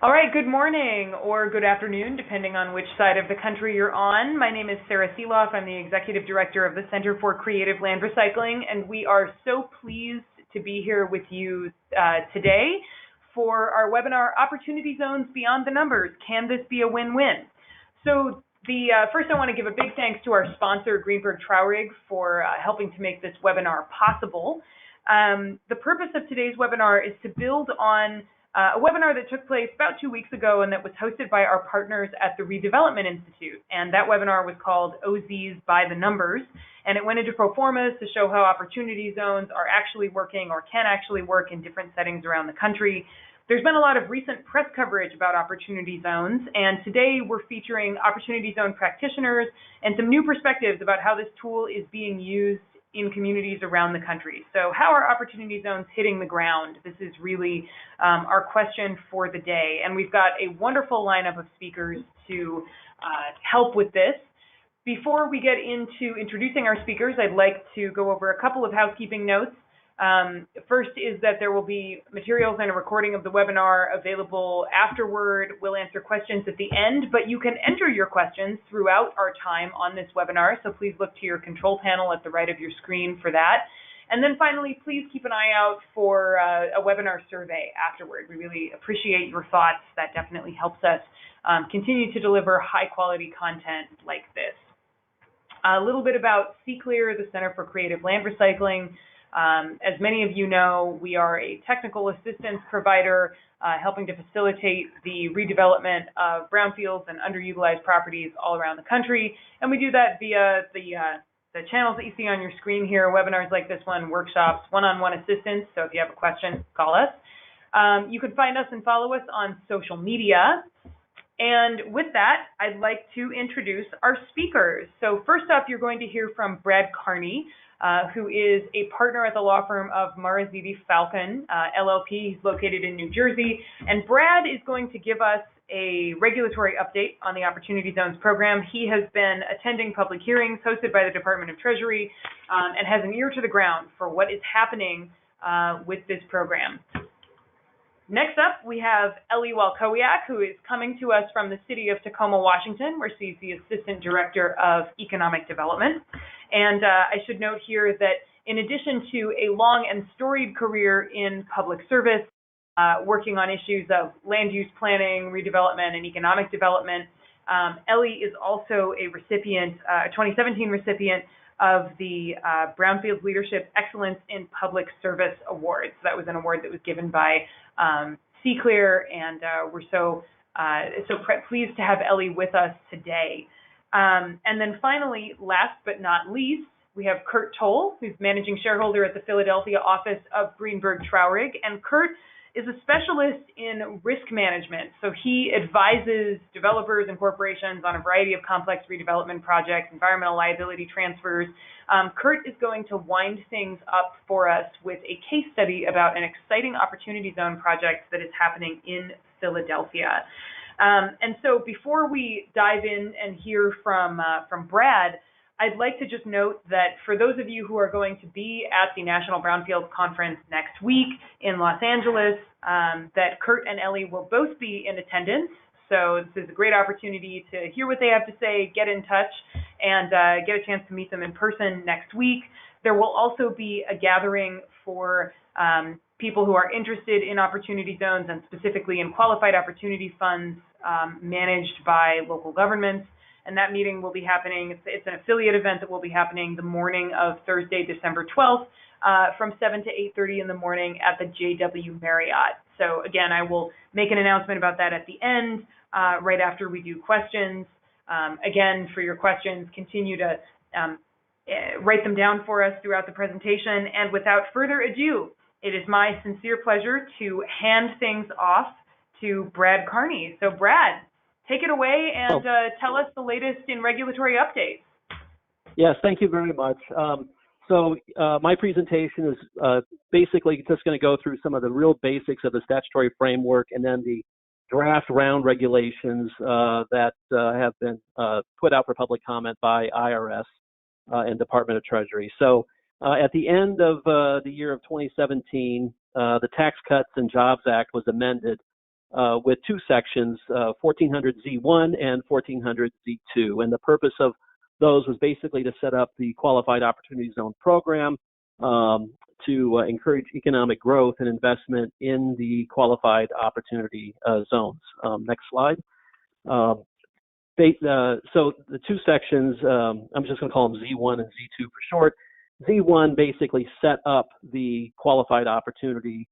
All right, good morning or good afternoon, depending on which side of the country you're on. My name is Sarah Seeloff. I'm the Executive Director of the Center for Creative Land Recycling, and we are so pleased to be here with you today for our webinar, Opportunity Zones Beyond the Numbers. Can this be a win-win? So first I want to give a big thanks to our sponsor, Greenberg Traurig, for helping to make this webinar possible. The purpose of today's webinar is to build on a webinar that took place about 2 weeks ago and that was hosted by our partners at the Redevelopment Institute. And that webinar was called OZs by the Numbers. And it went into pro formas to show how opportunity zones are actually working or can actually work in different settings around the country. There's been a lot of recent press coverage about opportunity zones. And today we're featuring opportunity zone practitioners and some new perspectives about how this tool is being used in communities around the country. So how are opportunity zones hitting the ground? This is really our question for the day. And we've got a wonderful lineup of speakers to help with this. Before we get into introducing our speakers, I'd like to go over a couple of housekeeping notes. First is that there will be materials and a recording of the webinar available afterward. We'll answer questions at the end, but you can enter your questions throughout our time on this webinar, so please look to your control panel at the right of your screen for that. And then finally, please keep an eye out for a webinar survey afterward. We really appreciate your thoughts. That definitely helps us continue to deliver high-quality content like this. A little bit about CCLR, the Center for Creative Land Recycling. As many of you know, we are a technical assistance provider helping to facilitate the redevelopment of brownfields and underutilized properties all around the country. And we do that via the channels that you see on your screen here, webinars like this one, workshops, one-on-one assistance. So if you have a question, call us. You can find us and follow us on social media. And with that, I'd like to introduce our speakers. So first up, you're going to hear from Brad Carney, who is a partner at the law firm of Maraziti Falcon, LLP. He's located in New Jersey. And Brad is going to give us a regulatory update on the Opportunity Zones program. He has been attending public hearings hosted by the Department of Treasury and has an ear to the ground for what is happening with this program. Next up, we have Elly Walkowiak, who is coming to us from the City of Tacoma, Washington, where she's the Assistant Director of Economic Development. And I should note here that in addition to a long and storied career in public service, working on issues of land use planning, redevelopment, and economic development, Elly is also a recipient, a 2017 recipient of the Brownfield Leadership Excellence in Public Service Award. So that was an award that was given by CCLR, and we're so pleased to have Elly with us today. And then finally, last but not least, we have Curt Toll, who's managing shareholder at the Philadelphia office of Greenberg Traurig. And Curt is a specialist in risk management. So he advises developers and corporations on a variety of complex redevelopment projects, environmental liability transfers. Curt is going to wind things up for us with a case study about an exciting opportunity zone project that is happening in Philadelphia. And so before we dive in and hear from Brad, I'd like to just note that for those of you who are going to be at the National Brownfield Conference next week in Los Angeles, that Curt and Elly will both be in attendance. So this is a great opportunity to hear what they have to say, get in touch, and get a chance to meet them in person next week. There will also be a gathering for people who are interested in opportunity zones and specifically in qualified opportunity funds managed by local governments. And that meeting will be happening, it's an affiliate event that will be happening the morning of Thursday, December 12th, from 7 to 8:30 in the morning at the JW Marriott. So again, I will make an announcement about that at the end, right after we do questions. Again, for your questions, continue to write them down for us throughout the presentation. And without further ado, it is my sincere pleasure to hand things off to Brad Carney. So Brad, take it away and tell us the latest in regulatory updates. Yes, thank you very much. So my presentation is basically just going to go through some of the real basics of the statutory framework and then the draft round regulations that have been put out for public comment by IRS and Department of Treasury. So at the end of the year of 2017, the Tax Cuts and Jobs Act was amended with two sections, 1400Z1 and 1400Z2. And the purpose of those was basically to set up the Qualified Opportunity Zone program to encourage economic growth and investment in the Qualified Opportunity Zones. Next slide. So the two sections, I'm just going to call them Z1 and Z2 for short. Z1 basically set up the Qualified Opportunity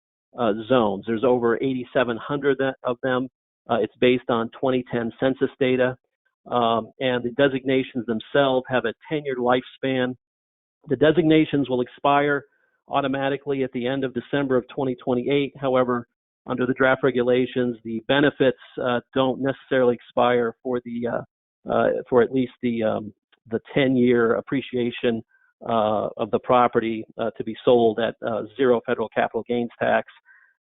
Zones. There's over 8,700 of them. It's based on 2010 census data. And the designations themselves have a 10-year lifespan. The designations will expire automatically at the end of December of 2028. However, under the draft regulations, the benefits don't necessarily expire for at least the 10-year appreciation of the property to be sold at zero federal capital gains tax.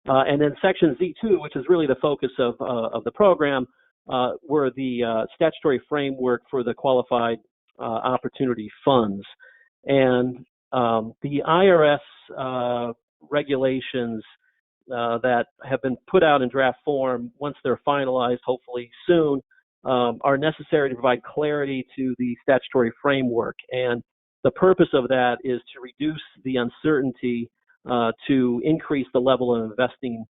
And then Section Z2, which is really the focus of the program, were the statutory framework for the Qualified Opportunity Funds. And the IRS regulations that have been put out in draft form, once they're finalized, hopefully soon, are necessary to provide clarity to the statutory framework. And the purpose of that is to reduce the uncertainty to increase the level of investing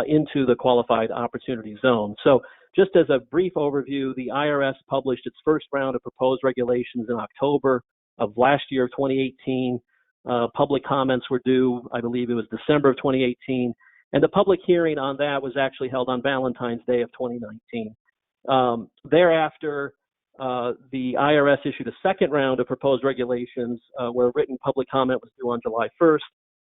into the Qualified Opportunity Zone. So just as a brief overview, the IRS published its first round of proposed regulations in October of last year, 2018. Public comments were due, I believe it was December of 2018. And the public hearing on that was actually held on Valentine's Day of 2019. Thereafter, the IRS issued a second round of proposed regulations where written public comment was due on July 1st,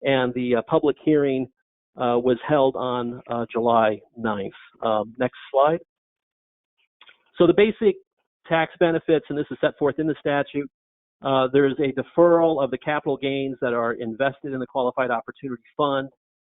and the public hearing was held on July 9th. Next slide. So the basic tax benefits, and this is set forth in the statute, there's a deferral of the capital gains that are invested in the Qualified Opportunity Fund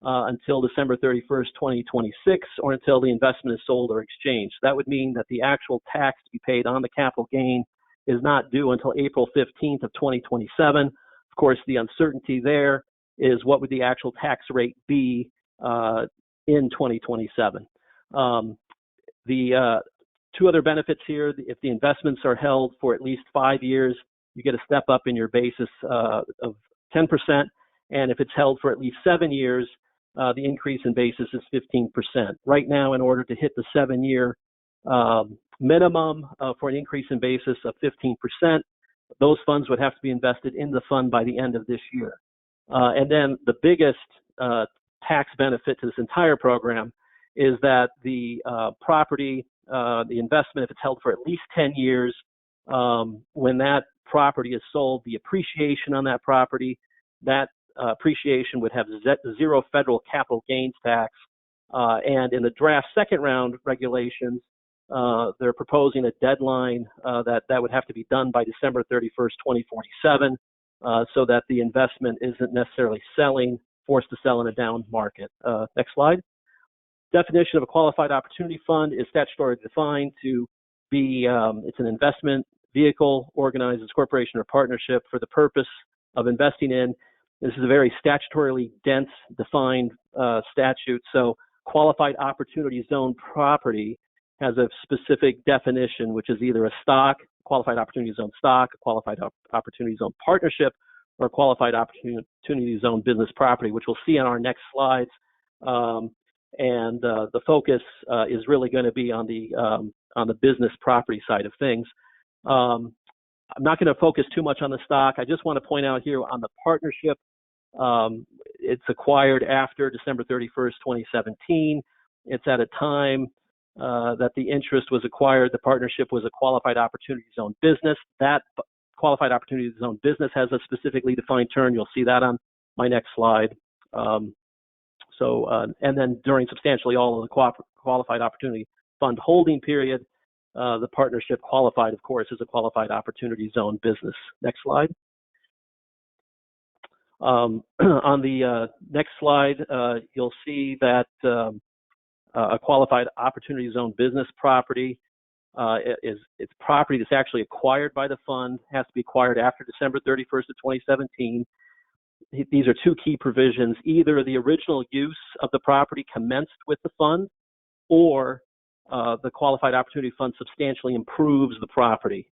until December 31st, 2026, or until the investment is sold or exchanged. That would mean that the actual tax to be paid on the capital gain is not due until April 15th of 2027. Of course, the uncertainty there is what would the actual tax rate be in 2027. The two other benefits here: if the investments are held for at least 5 years, you get a step up in your basis of 10%. And if it's held for at least 7 years, the increase in basis is 15%. Right now, in order to hit the 7-year minimum for an increase in basis of 15%, those funds would have to be invested in the fund by the end of this year. And then the biggest tax benefit to this entire program is that the property, the investment, if it's held for at least 10 years, when that property is sold, the appreciation on that property, that appreciation would have zero federal capital gains tax. And in the draft second round regulations, they're proposing a deadline that would have to be done by December 31st, 2047, so that the investment isn't necessarily forced to sell in a down market. Next slide. Definition of a Qualified Opportunity Fund is statutorily defined to be, it's an investment vehicle organized as a corporation or partnership for the purpose of investing in. This is a very statutorily dense, defined statute. So Qualified Opportunity Zone property has a specific definition, which is either a stock, Qualified Opportunity Zone stock, a Qualified Opportunity Zone partnership, or a Qualified Opportunity Zone business property, which we'll see on our next slides. And the focus is really going to be on the business property side of things. I'm not going to focus too much on the stock. I just want to point out here on the partnership, it's acquired after December 31st, 2017. It's at a time that the interest was acquired. The partnership was a Qualified Opportunity Zone business. That Qualified Opportunity Zone business has a specifically defined term. You'll see that on my next slide. And then during substantially all of the Qualified Opportunity Fund holding period, the partnership qualified, of course, as a Qualified Opportunity Zone business. Next slide. On the next slide, you'll see that a Qualified Opportunity Zone business property it's property that's actually acquired by the fund, has to be acquired after December 31st of 2017. These are two key provisions. Either the original use of the property commenced with the fund, or the Qualified Opportunity Fund substantially improves the property.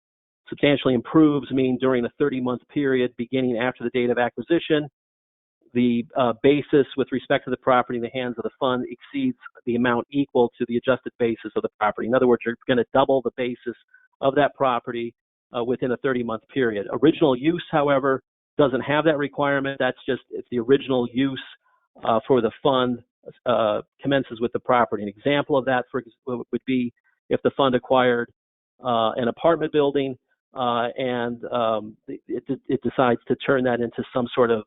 Substantially improves mean during the 30-month period beginning after the date of acquisition, the basis with respect to the property in the hands of the fund exceeds the amount equal to the adjusted basis of the property. In other words, you're going to double the basis of that property within a 30-month period. Original use, however, doesn't have that requirement. That's just if the original use for the fund commences with the property. An example of that would be if the fund acquired an apartment building and it decides to turn that into some sort of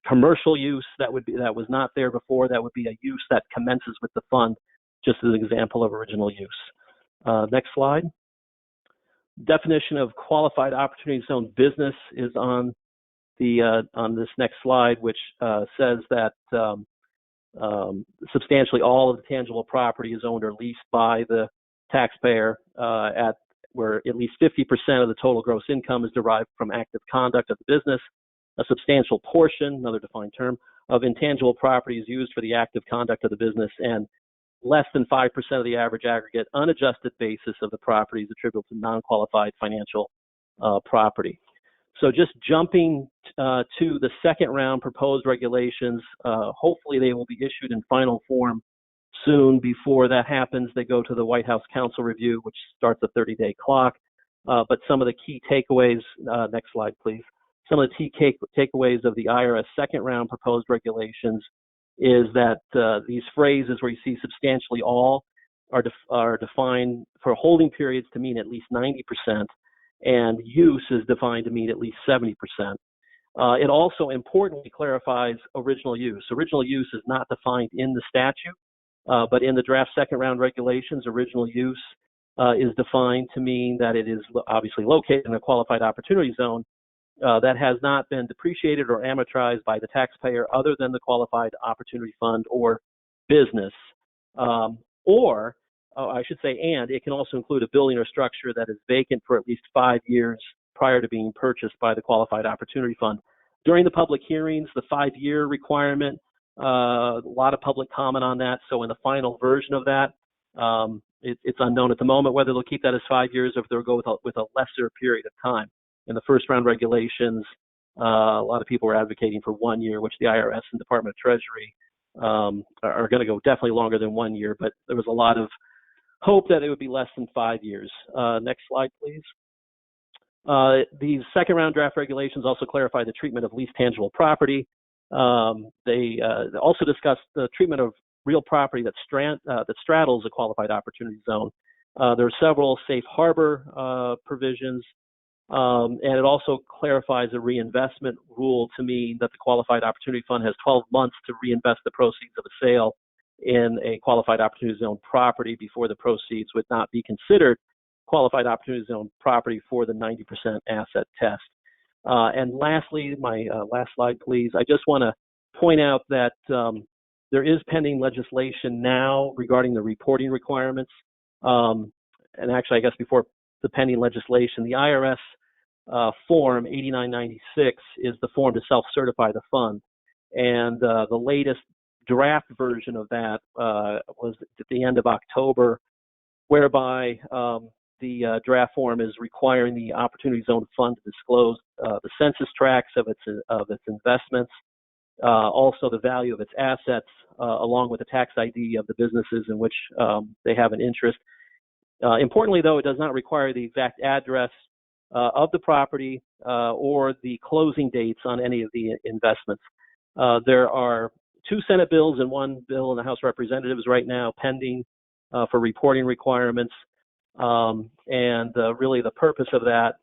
commercial use that was not there before. That would be a use that commences with the fund, just as an example of original use. Next slide. Definition of qualified opportunity zone business is on this next slide, which says that substantially all of the tangible property is owned or leased by the taxpayer where at least 50% of the total gross income is derived from active conduct of the business. A substantial portion, another defined term, of intangible property is used for the active conduct of the business, and less than 5% of the average aggregate unadjusted basis of the property is attributable to non-qualified financial property. So just jumping to the second round proposed regulations, hopefully they will be issued in final form soon. Before that happens, they go to the White House Council review, which starts a 30-day clock. But some of the key takeaways, next slide, please. Some of the key takeaways of the IRS second round proposed regulations is that these phrases where you see substantially all are defined for holding periods to mean at least 90%, and use is defined to mean at least 70%. It also importantly clarifies original use. Original use is not defined in the statute, but in the draft second round regulations, original use is defined to mean that it is obviously located in a qualified opportunity zone that has not been depreciated or amortized by the taxpayer other than the Qualified Opportunity Fund or business. Or I should say, and it can also include a building or structure that is vacant for at least 5 years prior to being purchased by the Qualified Opportunity Fund. During the public hearings, the 5-year requirement, a lot of public comment on that. So in the final version of that, it's unknown at the moment whether they'll keep that as 5 years or if they'll go with a lesser period of time. In the first round regulations, a lot of people were advocating for 1 year, which the IRS and Department of Treasury are going to go definitely longer than 1 year, but there was a lot of hope that it would be less than 5 years. Next slide, please. These second round draft regulations also clarify the treatment of least tangible property. They also discuss the treatment of real property that straddles a qualified opportunity zone. There are several safe harbor provisions. And it also clarifies a reinvestment rule to mean that the Qualified Opportunity Fund has 12 months to reinvest the proceeds of a sale in a Qualified Opportunity Zone property before the proceeds would not be considered Qualified Opportunity Zone property for the 90% asset test. And lastly, my last slide, please. I just want to point out that there is pending legislation now regarding the reporting requirements. And actually, I guess before the pending legislation, the IRS form 8996 is the form to self-certify the fund. And the latest draft version of that was at the end of October, whereby the draft form is requiring the Opportunity Zone Fund to disclose the census tracts of its investments, also the value of its assets, along with the tax ID of the businesses in which they have an interest. Importantly, though, it does not require the exact address of the property or the closing dates on any of the investments. There are 2 Senate bills and 1 bill in the House of Representatives right now pending for reporting requirements. Really the purpose of that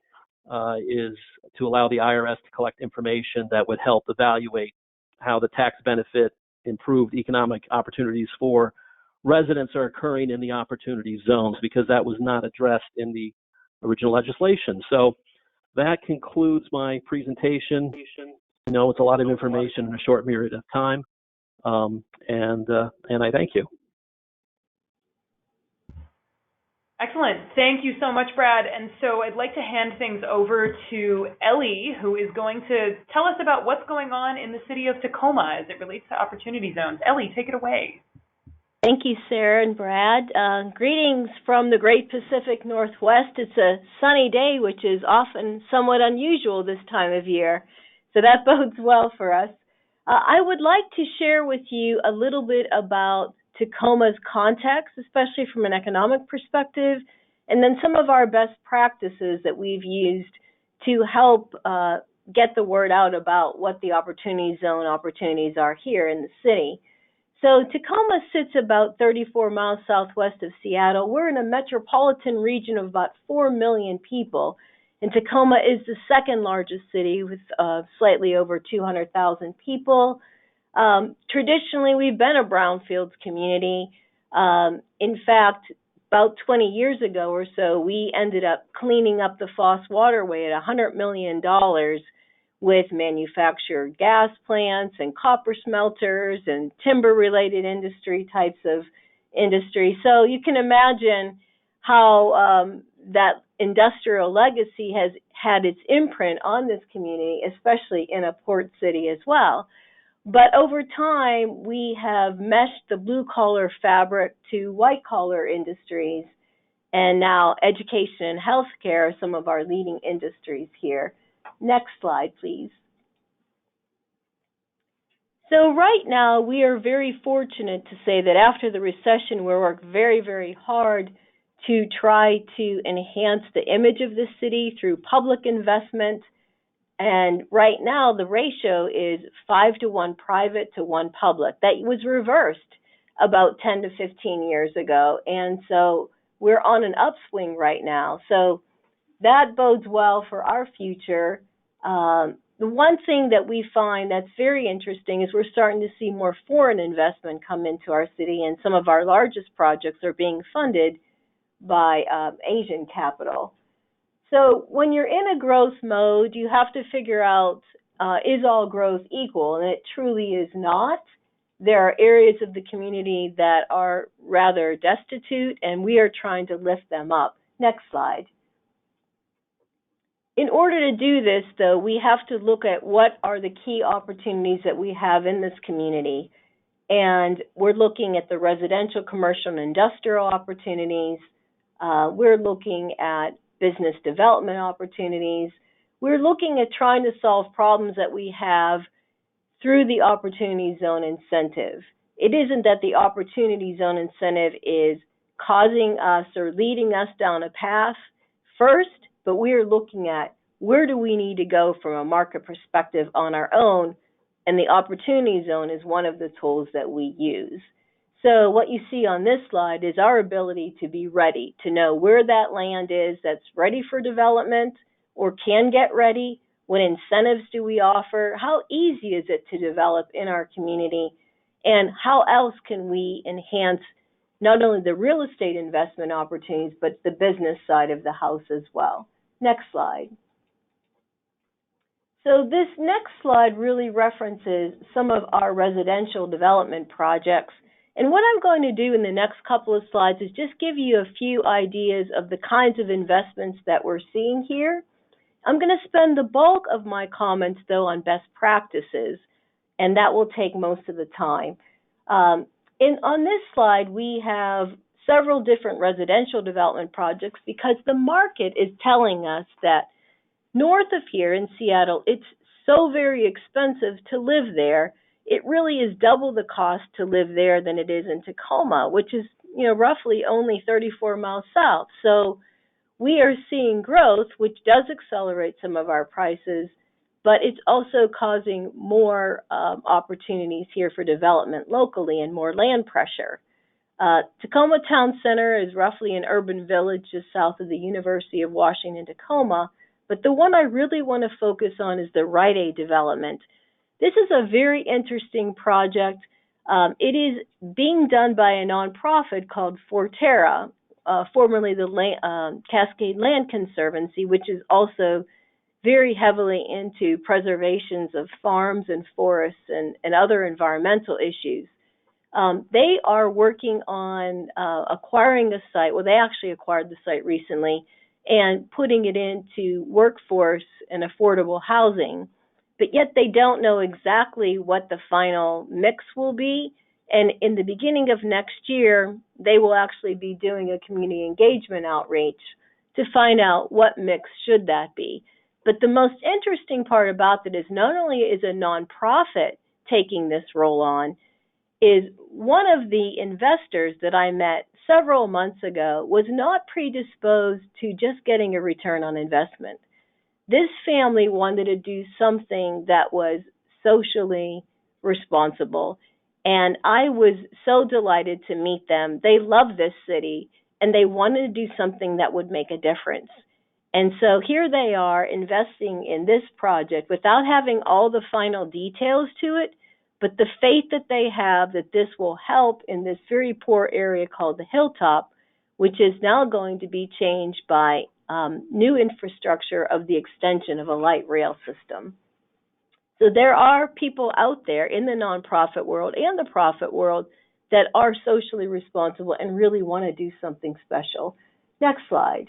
is to allow the IRS to collect information that would help evaluate how the tax benefit improved economic opportunities for residents are occurring in the opportunity zones, because that was not addressed in the original legislation. So that concludes my presentation. I know it's a lot of information in a short period of time, and I thank you. Excellent. Thank you so much, Brad. And so I'd like to hand things over to Elly, who is going to tell us about what's going on in the city of Tacoma as it relates to opportunity zones. Elly, take it away. Thank you, Sarah and Brad. Greetings from the Great Pacific Northwest. It's a sunny day, which is often somewhat unusual this time of year, so that bodes well for us. I would like to share with you a little bit about Tacoma's context, especially from an economic perspective, and then some of our best practices that we've used to help get the word out about what the Opportunity Zone opportunities are here in the city. So Tacoma sits about 34 miles southwest of Seattle. We're in a metropolitan region of about 4 million people, and Tacoma is the second largest city with slightly over 200,000 people. Traditionally, we've been a brownfields community. In fact, about 20 years ago or so, we ended up cleaning up the Foss Waterway at $100 million with manufactured gas plants and copper smelters and timber-related industry types of industry. So you can imagine how that industrial legacy has had its imprint on this community, especially in a port city as well. But over time, we have meshed the blue-collar fabric to white-collar industries, and now education and healthcare are some of our leading industries here. Next slide, please. So right now, we are very fortunate to say that after the recession, we worked very, very hard to try to enhance the image of the city through public investment. And right now, the ratio is 5-to-1 private to 1 public. That was reversed about 10 to 15 years ago. And so we're on an upswing right now. So that bodes well for our future. The one thing that we find that's very interesting is we're starting to see more foreign investment come into our city, and some of our largest projects are being funded by Asian capital. So when you're in a growth mode, you have to figure out, is all growth equal? And it truly is not. There are areas of the community that are rather destitute, and we are trying to lift them up. Next slide. In order to do this, though, we have to look at what are the key opportunities that we have in this community. And we're looking at the residential, commercial, and industrial opportunities. We're looking at business development opportunities. We're looking at trying to solve problems that we have through the Opportunity Zone incentive. It isn't that the Opportunity Zone incentive is causing us or leading us down a path first, but we are looking at where do we need to go from a market perspective on our own, and the Opportunity Zone is one of the tools that we use. So what you see on this slide is our ability to be ready, to know where that land is that's ready for development or can get ready. What incentives do we offer? How easy is it to develop in our community? And how else can we enhance not only the real estate investment opportunities, but the business side of the house as well? Next slide. So this next slide really references some of our residential development projects. And what I'm going to do in the next couple of slides is just give you a few ideas of the kinds of investments that we're seeing here. I'm going to spend the bulk of my comments, though, on best practices, and that will take most of the time. On this slide, we have several different residential development projects because the market is telling us that north of here in Seattle, it's so very expensive to live there. It really is double the cost to live there than it is in Tacoma, which is, roughly only 34 miles south. So we are seeing growth, which does accelerate some of our prices, but it's also causing more opportunities here for development locally and more land pressure. Tacoma Town Center is roughly an urban village just south of the University of Washington, Tacoma, but the one I really want to focus on is the Rite Aid development. This is a very interesting project. It is being done by a nonprofit called Forterra, formerly the Cascade Land Conservancy, which is also very heavily into preservations of farms and forests and other environmental issues. They are working on acquiring a site. Well, they actually acquired the site recently and putting it into workforce and affordable housing. But yet they don't know exactly what the final mix will be. And in the beginning of next year, they will actually be doing a community engagement outreach to find out what mix should that be. But the most interesting part about it is not only is a nonprofit taking this role on, is one of the investors that I met several months ago was not predisposed to just getting a return on investment. This family wanted to do something that was socially responsible, and I was so delighted to meet them. They love this city, and they wanted to do something that would make a difference. And so here they are investing in this project without having all the final details to it, but the faith that they have that this will help in this very poor area called the Hilltop, which is now going to be changed by new infrastructure of the extension of a light rail system. So there are people out there in the nonprofit world and the profit world that are socially responsible and really want to do something special. Next slide.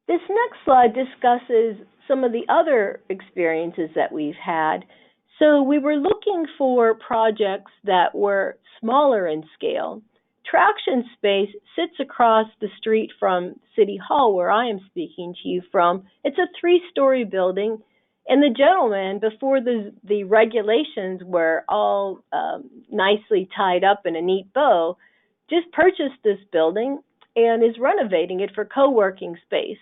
This next slide discusses some of the other experiences that we've had. So we were looking for projects that were smaller in scale. Traction Space sits across the street from City Hall, where I am speaking to you from. It's a 3-story building, and the gentleman, before the regulations were all nicely tied up in a neat bow, just purchased this building and is renovating it for co-working space.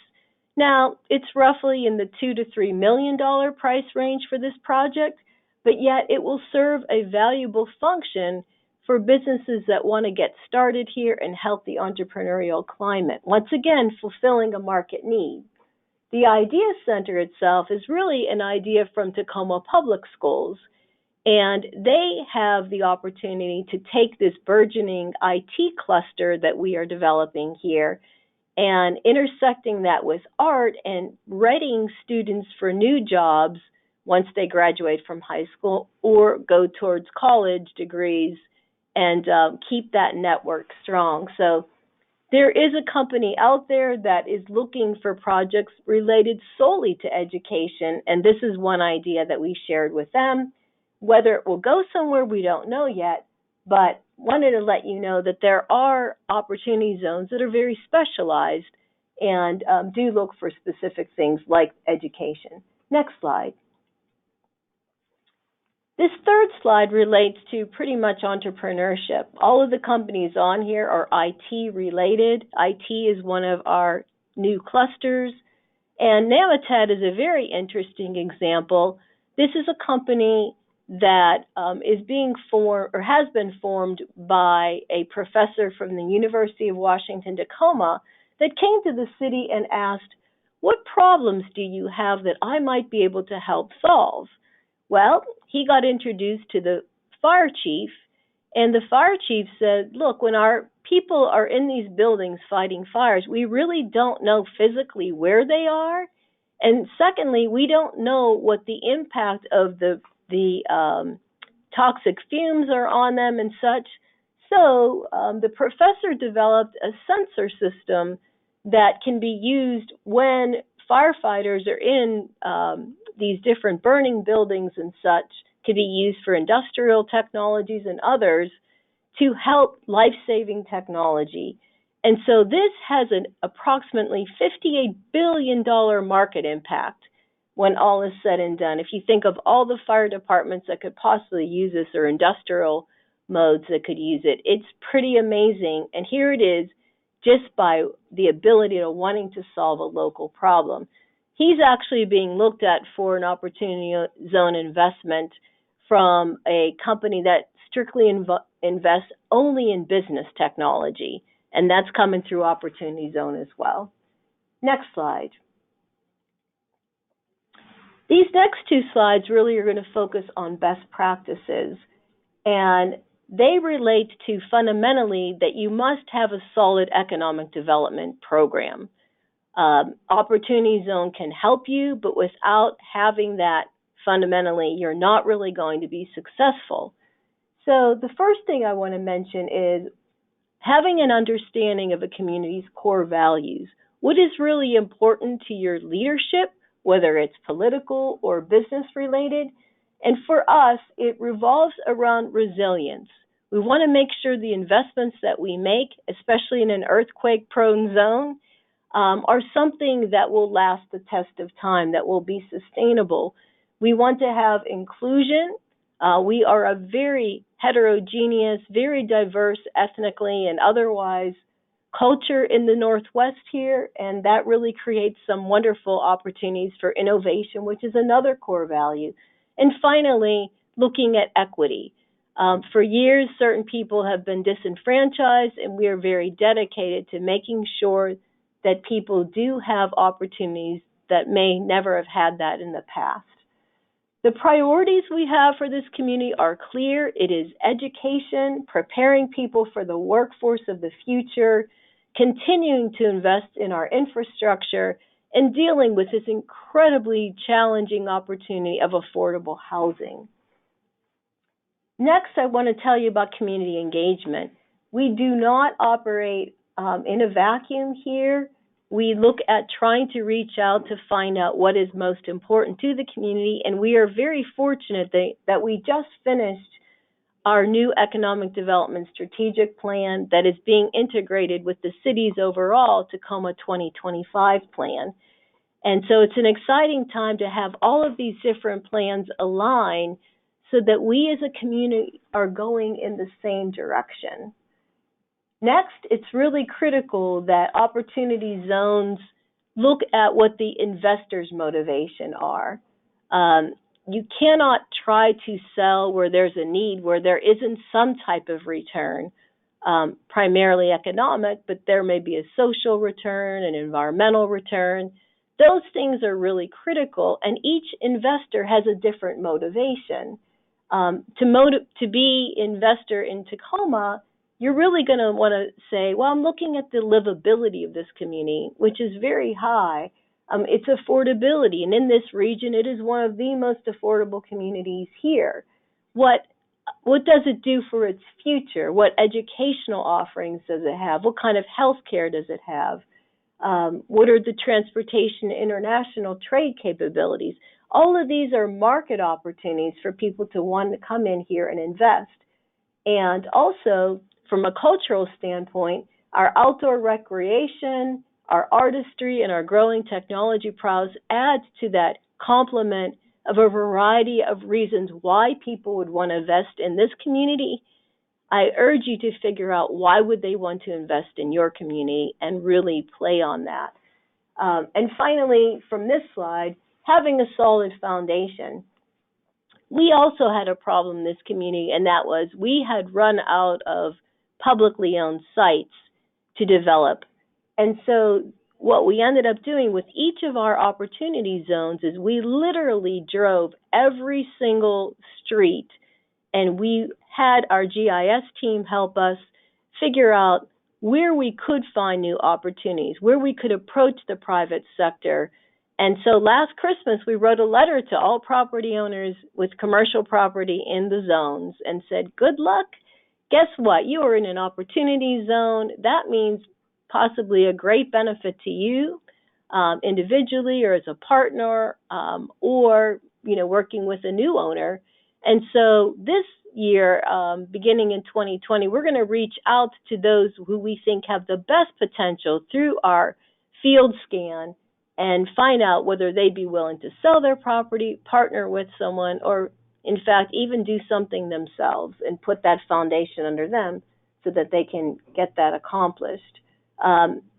Now, it's roughly in the $2 to $3 million price range for this project, but yet it will serve a valuable function for businesses that want to get started here and help the entrepreneurial climate. Once again, fulfilling a market need. The Idea Center itself is really an idea from Tacoma Public Schools, and they have the opportunity to take this burgeoning IT cluster that we are developing here and intersecting that with art and readying students for new jobs once they graduate from high school or go towards college degrees and keep that network strong. So there is a company out there that is looking for projects related solely to education, and this is one idea that we shared with them. Whether it will go somewhere, we don't know yet, but wanted to let you know that there are opportunity zones that are very specialized and do look for specific things like education. Next slide. This third slide relates to pretty much entrepreneurship. All of the companies on here are IT related. IT is one of our new clusters, and Namatet is a very interesting example. This is a company that is being formed or has been formed by a professor from the University of Washington, Tacoma, that came to the city and asked, what problems do you have that I might be able to help solve? Well, he got introduced to the fire chief, and the fire chief said, look, when our people are in these buildings fighting fires, we really don't know physically where they are. And secondly, we don't know what the impact of the toxic fumes are on them and such. So the professor developed a sensor system that can be used when firefighters are in these different burning buildings and such, can be used for industrial technologies and others to help life-saving technology. And so this has an approximately $58 billion market impact when all is said and done. If you think of all the fire departments that could possibly use this or industrial modes that could use it, it's pretty amazing. And here it is, just by the ability to wanting to solve a local problem. He's actually being looked at for an opportunity zone investment from a company that strictly invests only in business technology, and that's coming through Opportunity Zone as well. Next slide. These next two slides really are going to focus on best practices, and they relate to fundamentally that you must have a solid economic development program. Opportunity Zone can help you, but without having that, fundamentally, you're not really going to be successful. So the first thing I want to mention is having an understanding of a community's core values. What is really important to your leadership, whether it's political or business related, And for us, it revolves around resilience. We want to make sure the investments that we make, especially in an earthquake-prone zone, are something that will last the test of time, that will be sustainable. We want to have inclusion. We are a very heterogeneous, very diverse ethnically and otherwise culture in the Northwest here, and that really creates some wonderful opportunities for innovation, which is another core value. And finally, looking at equity. For years, certain people have been disenfranchised, and we are very dedicated to making sure that people do have opportunities that may never have had that in the past. The priorities we have for this community are clear. It is education, preparing people for the workforce of the future, continuing to invest in our infrastructure, and dealing with this incredibly challenging opportunity of affordable housing. Next, I want to tell you about community engagement. We do not operate in a vacuum here. We look at trying to reach out to find out what is most important to the community, and we are very fortunate that we just finished our new economic development strategic plan that is being integrated with the city's overall Tacoma 2025 plan. And so it's an exciting time to have all of these different plans align so that we as a community are going in the same direction. Next, it's really critical that opportunity zones look at what the investor's motivation are. You cannot try to sell where there's a need, where there isn't some type of return, primarily economic, but there may be a social return, an environmental return. Those things are really critical, and each investor has a different motivation. To be investor in Tacoma, you're really going to want to say, well, I'm looking at the livability of this community, which is very high. It's affordability, and in this region, it is one of the most affordable communities here. What does it do for its future? What educational offerings does it have? What kind of health care does it have? What are the transportation and international trade capabilities? All of these are market opportunities for people to want to come in here and invest. And also, from a cultural standpoint, our outdoor recreation, our artistry, and our growing technology prowess adds to that complement of a variety of reasons why people would want to invest in this community. I urge you to figure out why would they want to invest in your community and really play on that. And finally, from this slide, having a solid foundation. We also had a problem in this community, and that was we had run out of publicly owned sites to develop. And so what we ended up doing with each of our opportunity zones is we literally drove every single street, and we had our GIS team help us figure out where we could find new opportunities, where we could approach the private sector. And so last Christmas, we wrote a letter to all property owners with commercial property in the zones and said, good luck. Guess what? You are in an opportunity zone. That means possibly a great benefit to you individually or as a partner or, working with a new owner. And so this year, beginning in 2020, we're going to reach out to those who we think have the best potential through our field scan and find out whether they'd be willing to sell their property, partner with someone, or in fact, even do something themselves and put that foundation under them so that they can get that accomplished.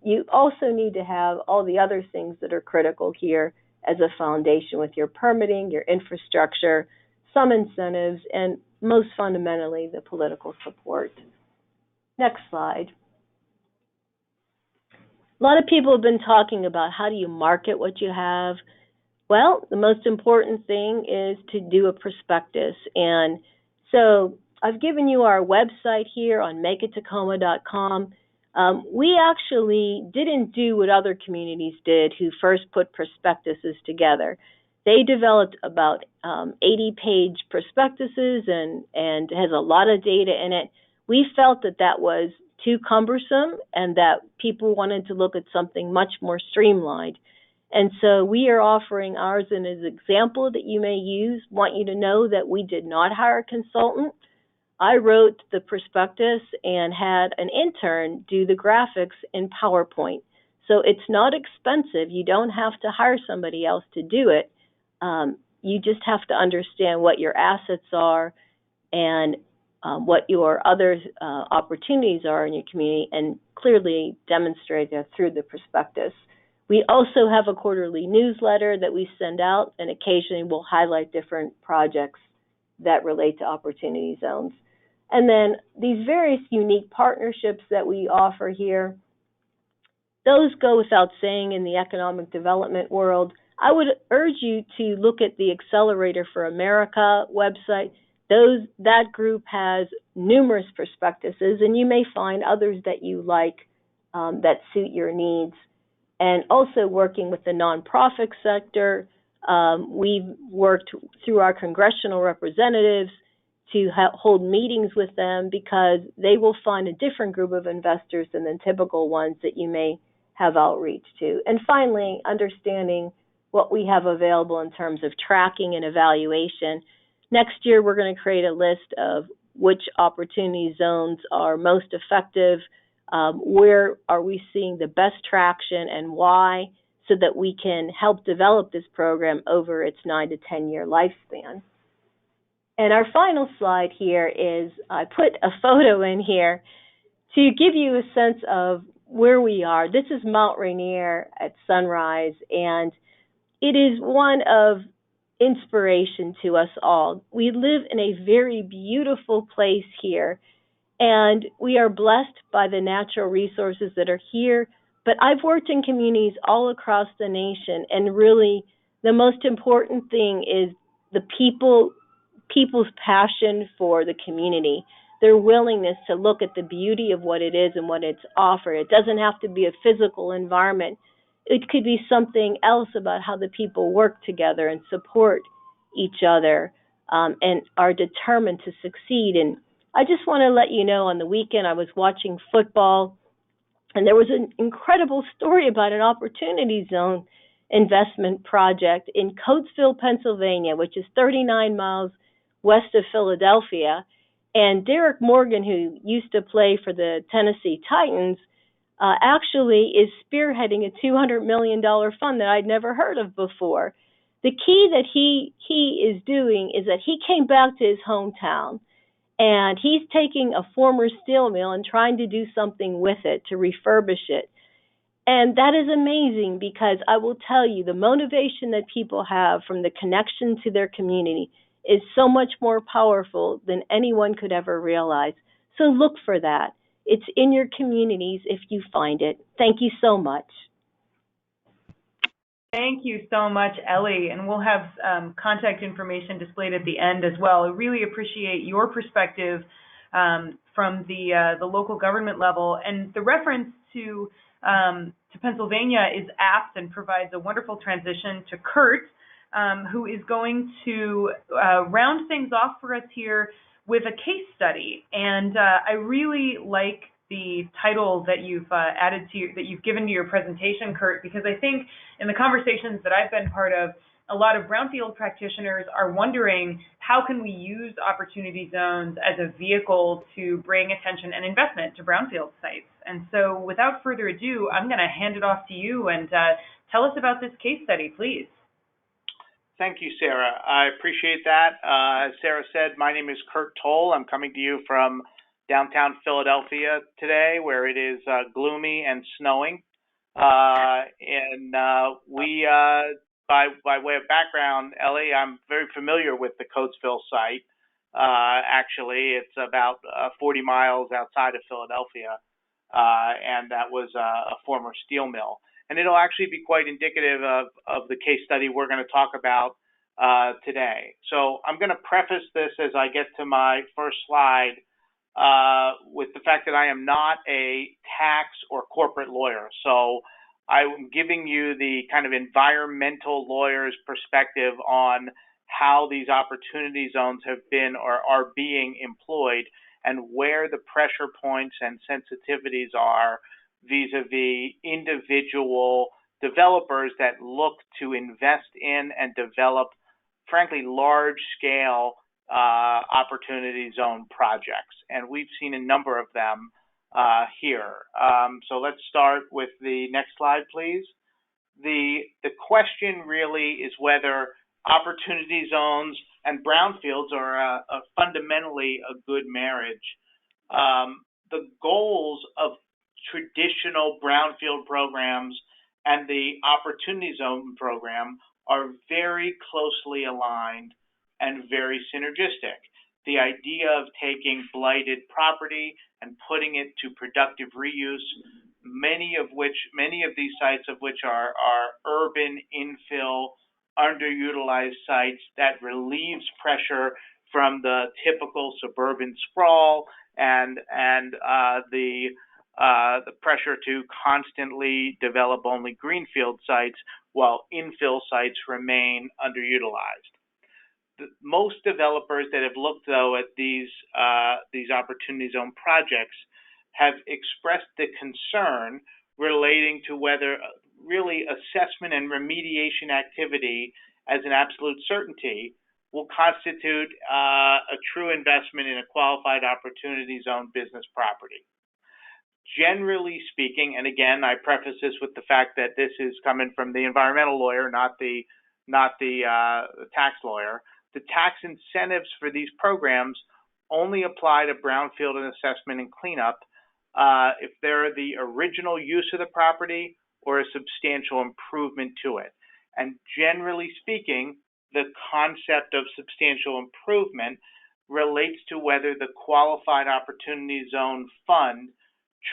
You also need to have all the other things that are critical here as a foundation with your permitting, your infrastructure, some incentives, and most fundamentally, the political support. Next slide. A lot of people have been talking about how do you market what you have. Well, the most important thing is to do a prospectus. And so I've given you our website here on makeittacoma.com. We actually didn't do what other communities did who first put prospectuses together. They developed about 80-page prospectuses and has a lot of data in it. We felt that was too cumbersome and that people wanted to look at something much more streamlined. And so we are offering ours as an example that you may use. Want you to know that we did not hire a consultant. I wrote the prospectus and had an intern do the graphics in PowerPoint. So it's not expensive. You don't have to hire somebody else to do it. You just have to understand what your assets are and what your other opportunities are in your community, and clearly demonstrate that through the prospectus. We also have a quarterly newsletter that we send out, and occasionally we'll highlight different projects that relate to opportunity zones. And then these various unique partnerships that we offer here, those go without saying in the economic development world. I would urge you to look at the Accelerator for America website. That group has numerous prospectuses, and you may find others that you like that suit your needs. And also working with the nonprofit sector, we've worked through our congressional representatives to hold meetings with them, because they will find a different group of investors than the typical ones that you may have outreach to. And finally, understanding what we have available in terms of tracking and evaluation. Next year, we're going to create a list of which opportunity zones are most effective, where are we seeing the best traction and why, so that we can help develop this program over its 9 to 10 year lifespan. And our final slide here is, I put a photo in here to give you a sense of where we are. This is Mount Rainier at sunrise, and it is one of inspiration to us all. We live in a very beautiful place here, and we are blessed by the natural resources that are here. But I've worked in communities all across the nation, and really the most important thing is the people's passion for the community, their willingness to look at the beauty of what it is and what it's offered. It doesn't have to be a physical environment. It could be something else about how the people work together and support each other, and are determined to succeed. And I just want to let you know, on the weekend I was watching football, and there was an incredible story about an opportunity zone investment project in Coatesville, Pennsylvania, which is 39 miles west of Philadelphia. And Derek Morgan, who used to play for the Tennessee Titans, actually is spearheading a $200 million fund that I'd never heard of before. The key that he is doing is that he came back to his hometown, and he's taking a former steel mill and trying to do something with it, to refurbish it. And that is amazing, because I will tell you, the motivation that people have from the connection to their community is so much more powerful than anyone could ever realize. So look for that. It's in your communities if you find it. Thank you so much. Thank you so much, Elly, and we'll have contact information displayed at the end as well. I really appreciate your perspective from the local government level, and the reference to Pennsylvania is apt and provides a wonderful transition to Curt, who is going to round things off for us here with a case study. And I really like the title that you've that you've given to your presentation, Curt, because I think in the conversations that I've been part of, a lot of brownfield practitioners are wondering, how can we use opportunity zones as a vehicle to bring attention and investment to brownfield sites? And so without further ado, I'm going to hand it off to you, and tell us about this case study, please. Thank you, Sarah. I appreciate that. As Sarah said, my name is Curt Toll. I'm coming to you from downtown Philadelphia today, where it is gloomy and snowing. By way of background, Elly, I'm very familiar with the Coatesville site. Actually, it's about 40 miles outside of Philadelphia, and that was a former steel mill. And it'll actually be quite indicative of the case study we're going to talk about today. So I'm going to preface this as I get to my first slide with the fact that I am not a tax or corporate lawyer. So I'm giving you the kind of environmental lawyer's perspective on how these opportunity zones have been or are being employed, and where the pressure points and sensitivities are vis-a-vis individual developers that look to invest in and develop, frankly, large-scale opportunity zone projects. And we've seen a number of them here. So let's start with the next slide, please. The question really is whether opportunity zones and brownfields are fundamentally a good marriage. The goals of traditional brownfield programs and the opportunity zone program are very closely aligned and very synergistic. The idea of taking blighted property and putting it to productive reuse, many of these sites of which are urban infill, underutilized sites that relieves pressure from the typical suburban sprawl and the pressure to constantly develop only greenfield sites while infill sites remain underutilized. Most developers that have looked, though, at these opportunity zone projects have expressed the concern relating to whether really assessment and remediation activity as an absolute certainty will constitute a true investment in a qualified opportunity zone business property. Generally speaking, and again, I preface this with the fact that this is coming from the environmental lawyer, not the tax lawyer. The tax incentives for these programs only apply to brownfield and assessment and cleanup if they're the original use of the property or a substantial improvement to it. And generally speaking, the concept of substantial improvement relates to whether the qualified opportunity zone fund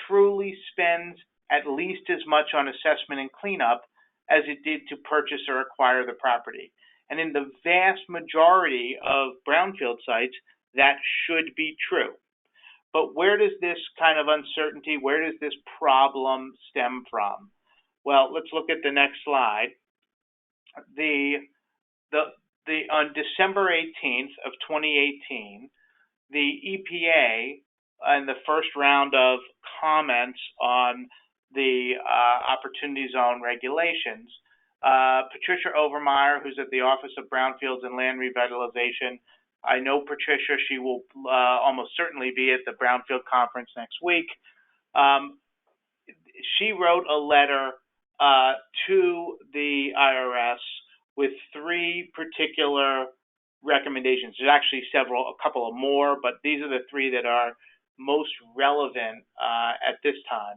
truly spends at least as much on assessment and cleanup as it did to purchase or acquire the property. And in the vast majority of brownfield sites, that should be true. But where does this kind of uncertainty, where does this problem stem from? Well, let's look at the next slide. On December 18th of 2018, the EPA, in the first round of comments on the Opportunity Zone regulations, Patricia Overmeyer, who's at the Office of Brownfields and Land Revitalization, I know Patricia, she will almost certainly be at the Brownfield Conference next week. She wrote a letter to the IRS with three particular recommendations. There's actually a couple of more, but these are the three that are most relevant at this time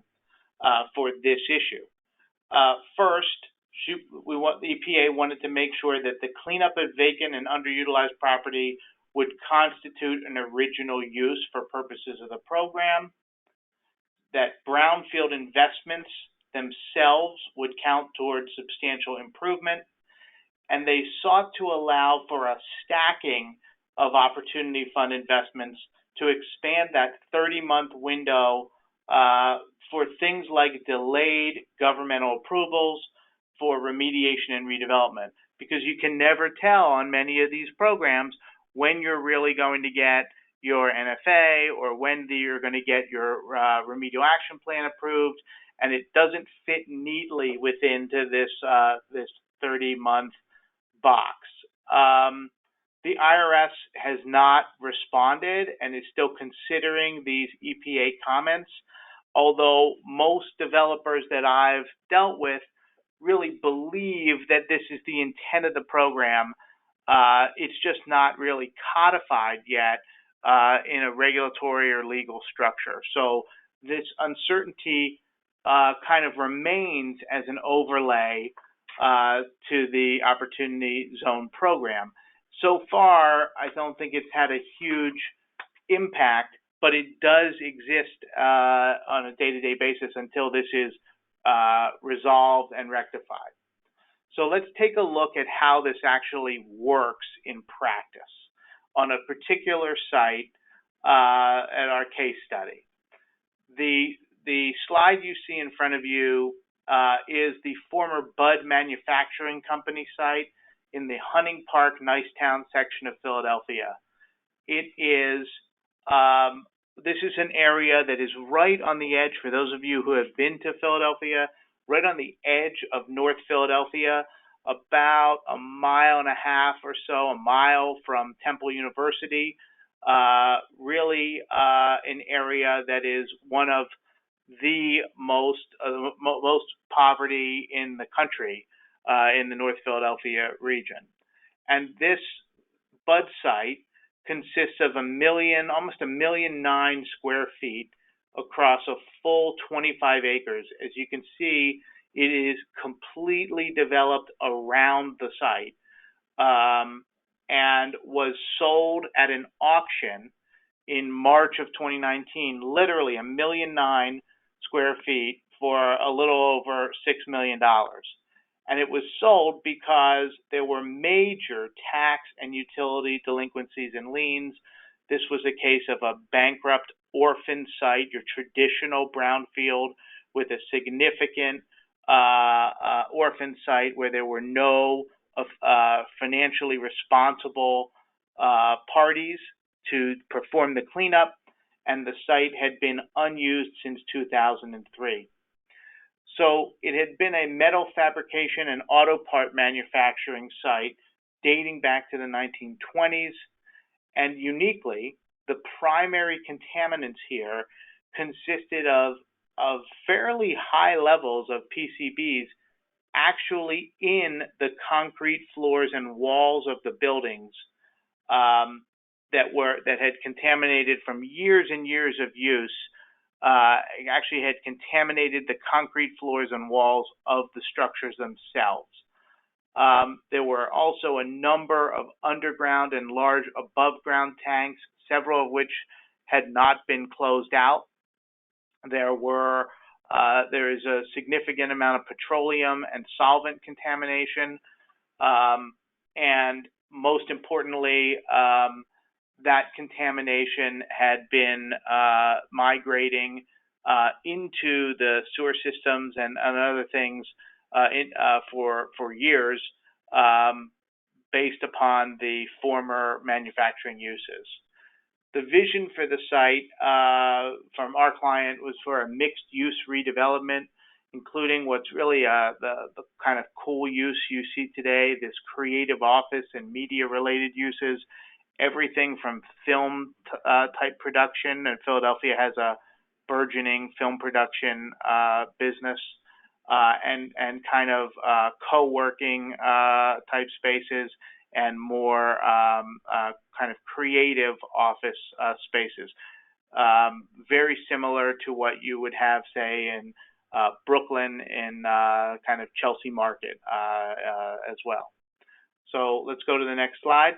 for this issue. First, the EPA wanted to make sure that the cleanup of vacant and underutilized property would constitute an original use for purposes of the program, that brownfield investments themselves would count towards substantial improvement, and they sought to allow for a stacking of opportunity fund investments to expand that 30-month window for things like delayed governmental approvals for remediation and redevelopment, because you can never tell on many of these programs when you're really going to get your NFA or when you're going to get your remedial action plan approved, and it doesn't fit neatly within this 30-month box. The IRS has not responded and is still considering these EPA comments, although most developers that I've dealt with really believe that this is the intent of the program. It's just not really codified yet in a regulatory or legal structure. So this uncertainty kind of remains as an overlay to the Opportunity Zone program. So far, I don't think it's had a huge impact, but it does exist on a day-to-day basis until this is resolved and rectified. So let's take a look at how this actually works in practice on a particular site at our case study. The slide you see in front of you is the former Bud Manufacturing Company site in the Hunting Park, Nicetown section of Philadelphia. It is this is an area that is right on the edge, for those of you who have been to Philadelphia, right on the edge of North Philadelphia, about a mile and a half or so, a mile from Temple University. Really an area that is one of the most poverty in the country in the North Philadelphia region. And this bud site consists of almost 1,000,009 square feet across a full 25 acres. As you can see, it is completely developed around the site, and was sold at an auction in March of 2019, literally 1,000,009 square feet for a little over $6 million. And it was sold because there were major tax and utility delinquencies and liens. This was a case of a bankrupt orphan site, your traditional brownfield, with a significant orphan site where there were no financially responsible parties to perform the cleanup, and the site had been unused since 2003. So it had been a metal fabrication and auto part manufacturing site dating back to the 1920s, and uniquely, the primary contaminants here consisted of fairly high levels of PCBs actually in the concrete floors and walls of the buildings that had contaminated from years and years of use. Actually had contaminated the concrete floors and walls of the structures themselves. There were also a number of underground and large above ground tanks, several of which had not been closed out. There is a significant amount of petroleum and solvent contamination, and most importantly, that contamination had been migrating into the sewer systems and other things for years, based upon the former manufacturing uses. The vision for the site from our client was for a mixed-use redevelopment, including what's really the kind of cool use you see today, this creative office and media-related uses, everything from film type production, and Philadelphia has a burgeoning film production business, and kind of co-working type spaces, and more kind of creative office spaces. Very similar to what you would have, say, in Brooklyn, in kind of Chelsea Market as well. So let's go to the next slide.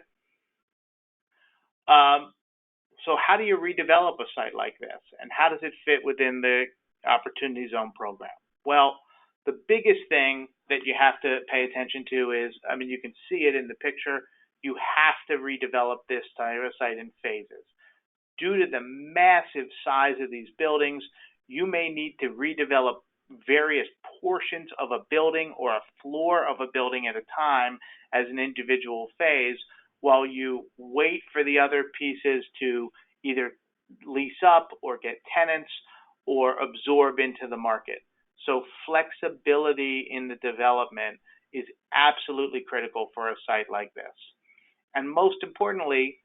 So how do you redevelop a site like this, and how does it fit within the Opportunity Zone program? Well, the biggest thing that you have to pay attention to is, I mean, you can see it in the picture, you have to redevelop this site in phases. Due to the massive size of these buildings, you may need to redevelop various portions of a building or a floor of a building at a time as an individual phase, while you wait for the other pieces to either lease up or get tenants or absorb into the market. So flexibility in the development is absolutely critical for a site like this. And most importantly,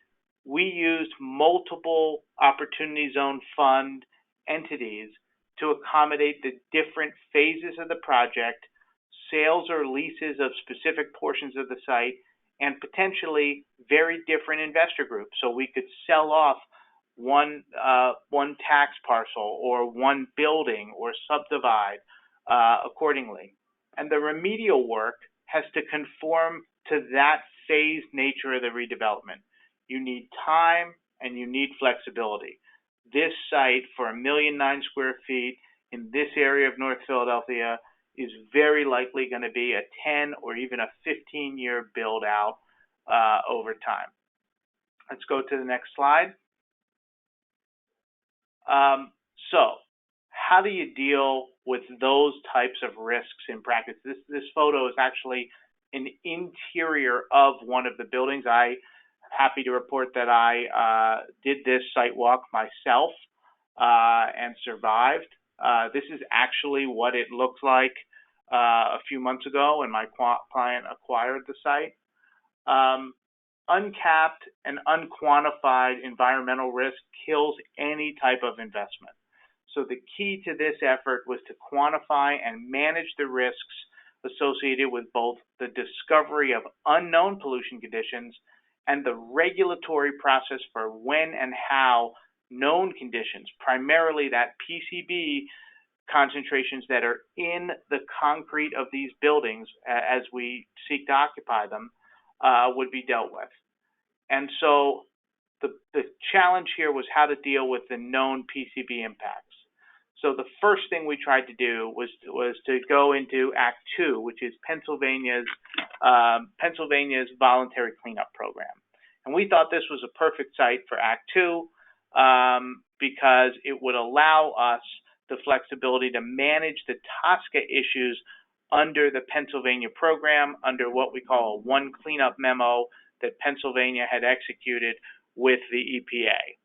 we used multiple Opportunity Zone Fund entities to accommodate the different phases of the project, sales or leases of specific portions of the site, and potentially very different investor groups. So we could sell off one tax parcel or one building or subdivide accordingly. And the remedial work has to conform to that phased nature of the redevelopment. You need time and you need flexibility. This site, for 1,000,009 square feet in this area of North Philadelphia, is very likely going to be a 10 or even a 15-year build out over time. Let's go to the next slide. So how do you deal with those types of risks in practice? This photo is actually an interior of one of the buildings. I'm happy to report that I did this site walk myself and survived. This is actually what it looks like a few months ago when my client acquired the site. Uncapped and unquantified environmental risk kills any type of investment. So the key to this effort was to quantify and manage the risks associated with both the discovery of unknown pollution conditions and the regulatory process for when and how known conditions, primarily that PCB concentrations that are in the concrete of these buildings as we seek to occupy them, would be dealt with. And so the challenge here was how to deal with the known PCB impacts. So the first thing we tried to do was to go into Act 2, which is Pennsylvania's voluntary cleanup program. And we thought this was a perfect site for Act 2 because it would allow us the flexibility to manage the TSCA issues under the Pennsylvania program, under what we call a one cleanup memo that Pennsylvania had executed with the EPA.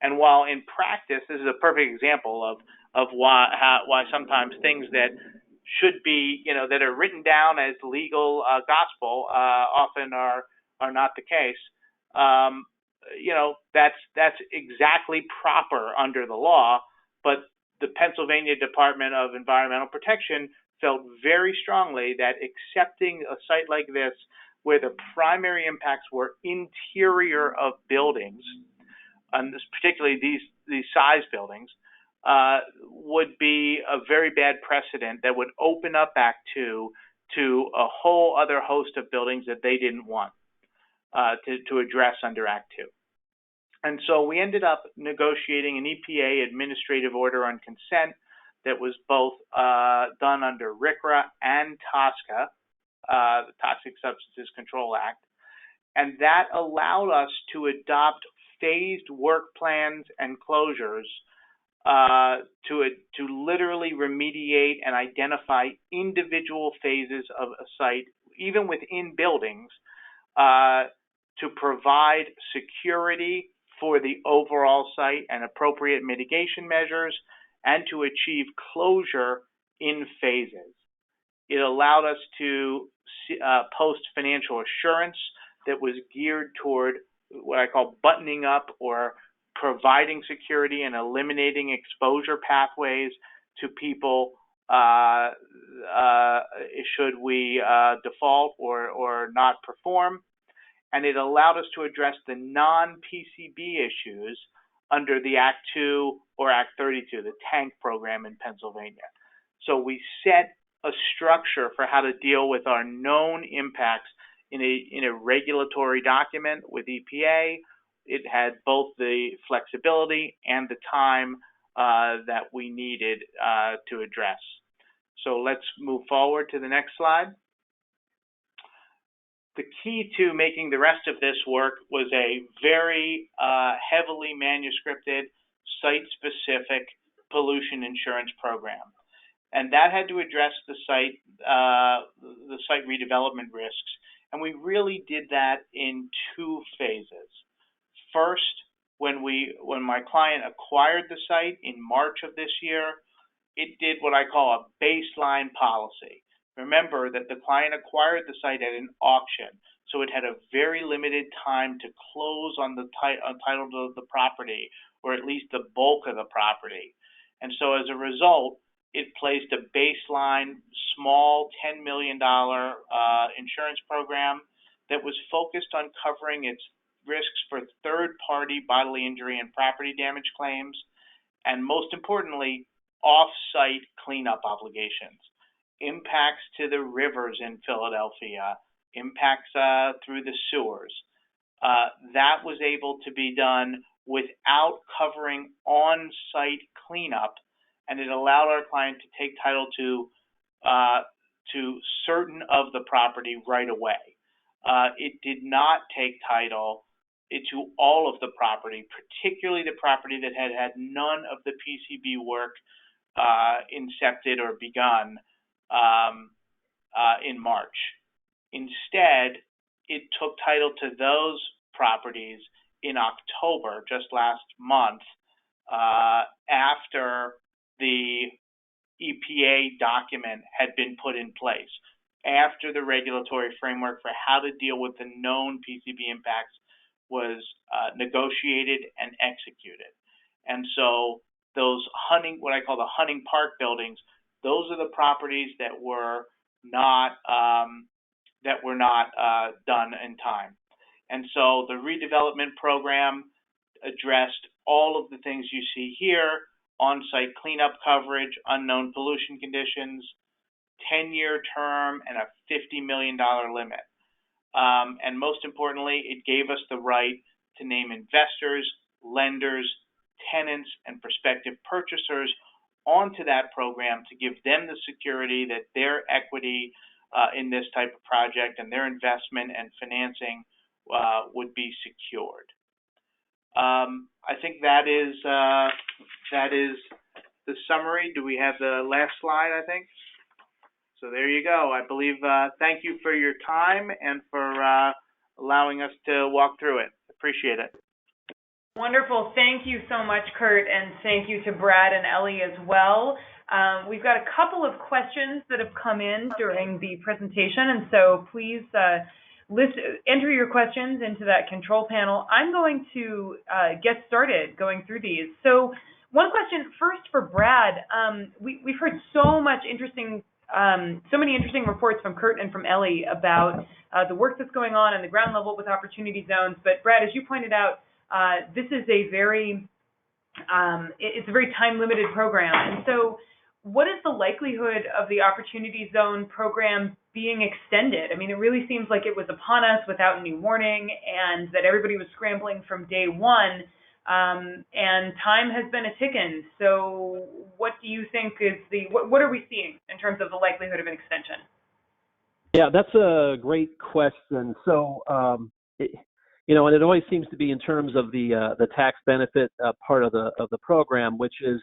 And while in practice, this is a perfect example of why sometimes things that should be, that are written down as legal gospel often are not the case. That's exactly proper under the law, but the Pennsylvania Department of Environmental Protection felt very strongly that accepting a site like this, where the primary impacts were interior of buildings, and particularly these size buildings, would be a very bad precedent that would open up Act 2 to a whole other host of buildings that they didn't want to address under Act 2. And so we ended up negotiating an EPA administrative order on consent that was both done under RCRA and TSCA, the Toxic Substances Control Act, and that allowed us to adopt phased work plans and closures to literally remediate and identify individual phases of a site, even within buildings, to provide security for the overall site and appropriate mitigation measures, and to achieve closure in phases. It allowed us to post financial assurance that was geared toward what I call buttoning up or providing security and eliminating exposure pathways to people should we default or not perform. And it allowed us to address the non-PCB issues under the Act 2 or Act 32, the tank program in Pennsylvania. So we set a structure for how to deal with our known impacts in a regulatory document with EPA. It had both the flexibility and the time that we needed to address. So let's move forward to the next slide. The key to making the rest of this work was a very heavily manuscripted, site-specific pollution insurance program. And that had to address the site redevelopment risks. And we really did that in two phases. First, when my client acquired the site in March of this year, it did what I call a baseline policy. Remember that the client acquired the site at an auction, so it had a very limited time to close on the title of the property, or at least the bulk of the property. And so as a result, it placed a baseline small $10 million insurance program that was focused on covering its risks for third-party bodily injury and property damage claims, and most importantly, off-site cleanup obligations. Impacts to the rivers in Philadelphia, impacts through the sewers. That was able to be done without covering on-site cleanup, and it allowed our client to take title to certain of the property right away. It did not take title to all of the property, particularly the property that had none of the PCB work incepted or begun in March. Instead, it took title to those properties in October, just last month, after the EPA document had been put in place, after the regulatory framework for how to deal with the known PCB impacts was negotiated and executed. And so those what I call the hunting park buildings, those are the properties that were not done in time. And so the redevelopment program addressed all of the things you see here: on-site cleanup coverage, unknown pollution conditions, 10-year term, and a $50 million limit. And most importantly, it gave us the right to name investors, lenders, tenants, and prospective purchasers onto that program to give them the security that their equity in this type of project and their investment and financing would be secured. I think that is the summary. Do we have the last slide, I think? So there you go. I believe, thank you for your time and for allowing us to walk through it. Appreciate it. Wonderful. Thank you so much, Curt, and thank you to Brad and Elly as well. We've got a couple of questions that have come in during the presentation, and so please enter your questions into that control panel. I'm going to get started going through these. So one question first for Brad. We've heard so many interesting reports from Curt and from Elly about the work that's going on the ground level with opportunity zones. But Brad, as you pointed out, this is a very time-limited program. And so what is the likelihood of the opportunity zone program being extended? I mean, it really seems like it was upon us without any warning and that everybody was scrambling from day one. And time has been a ticking. So what do you think is what are we seeing in terms of the likelihood of an extension? Yeah, that's a great question. So, and it always seems to be in terms of the tax benefit part of the program, which is,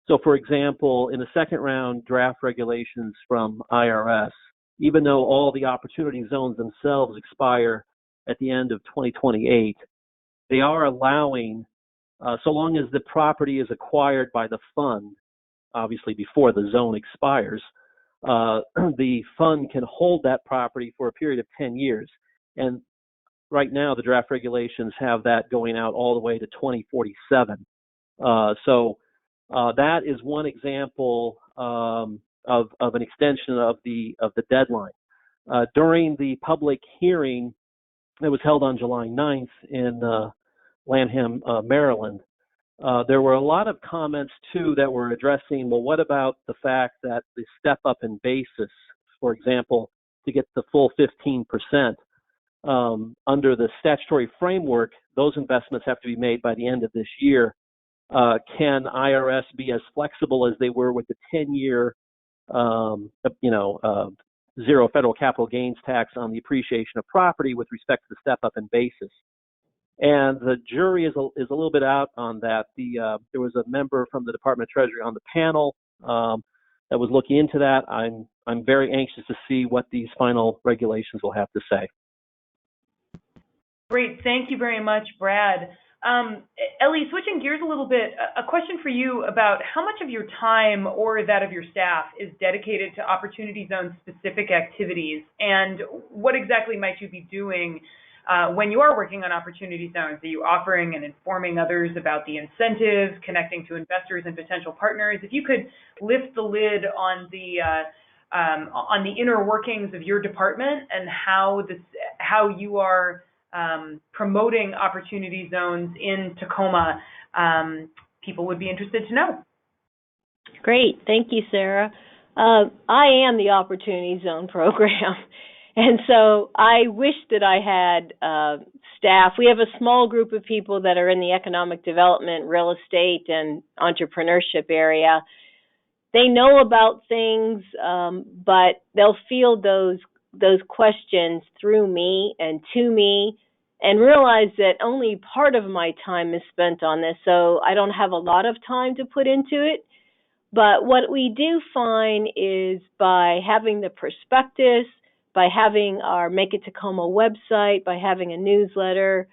so for example, in the second round draft regulations from IRS, even though all the opportunity zones themselves expire at the end of 2028, they are allowing, so long as the property is acquired by the fund, obviously before the zone expires, the fund can hold that property for a period of 10 years. And right now, the draft regulations have that going out all the way to 2047. So that is one example of an extension of the deadline. During the public hearing that was held on July 9th in Lanham, Maryland, there were a lot of comments, too, that were addressing, well, what about the fact that the step up in basis, for example, to get the full 15%, under the statutory framework, those investments have to be made by the end of this year. Can IRS be as flexible as they were with the 10-year, zero federal capital gains tax on the appreciation of property with respect to the step up in basis? And the jury is a little bit out on that. There was a member from the Department of Treasury on the panel that was looking into that. I'm very anxious to see what these final regulations will have to say. Great. Thank you very much, Brad. Elly, switching gears a little bit, a question for you about how much of your time or that of your staff is dedicated to opportunity zone specific activities, and what exactly might you be doing when you are working on opportunity zones? Are you offering and informing others about the incentives, connecting to investors and potential partners? If you could lift the lid on the inner workings of your department and how you are promoting opportunity zones in Tacoma, people would be interested to know. Great. Thank you, Sarah. I am the Opportunity Zone program. And so I wish that I had staff. We have a small group of people that are in the economic development, real estate, and entrepreneurship area. They know about things, but they'll field those questions through me and to me, and realize that only part of my time is spent on this, so I don't have a lot of time to put into it. But what we do find is by having the prospectus, by having our Make It Tacoma website, by having a newsletter,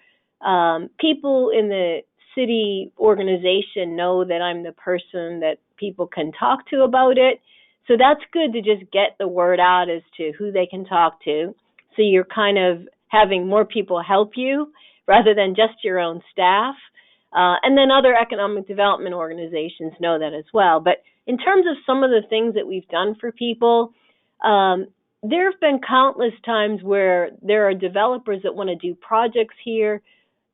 people in the city organization know that I'm the person that people can talk to about it. So that's good to just get the word out as to who they can talk to. So you're kind of having more people help you rather than just your own staff. And then other economic development organizations know that as well. But in terms of some of the things that we've done for people, there have been countless times where there are developers that want to do projects here,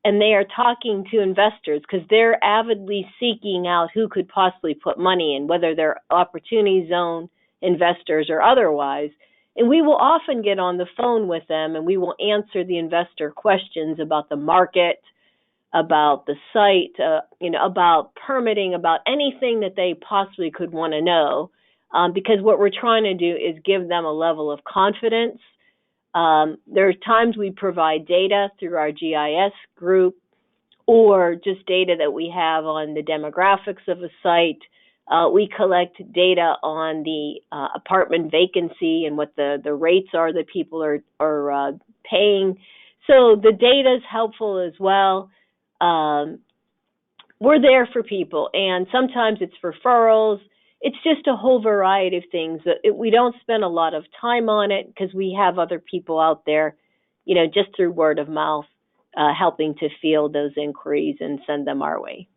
and they are talking to investors because they're avidly seeking out who could possibly put money in, whether they're opportunity zone investors or otherwise. And we will often get on the phone with them, and we will answer the investor questions about the market, about the site, about permitting, about anything that they possibly could want to know, because what we're trying to do is give them a level of confidence. There are times we provide data through our GIS group or just data that we have on the demographics of a site. We collect data on the apartment vacancy and what the rates are that people are paying. So the data is helpful as well. We're there for people, and sometimes it's referrals. It's just a whole variety of things. We don't spend a lot of time on it because we have other people out there, just through word of mouth, helping to field those inquiries and send them our way.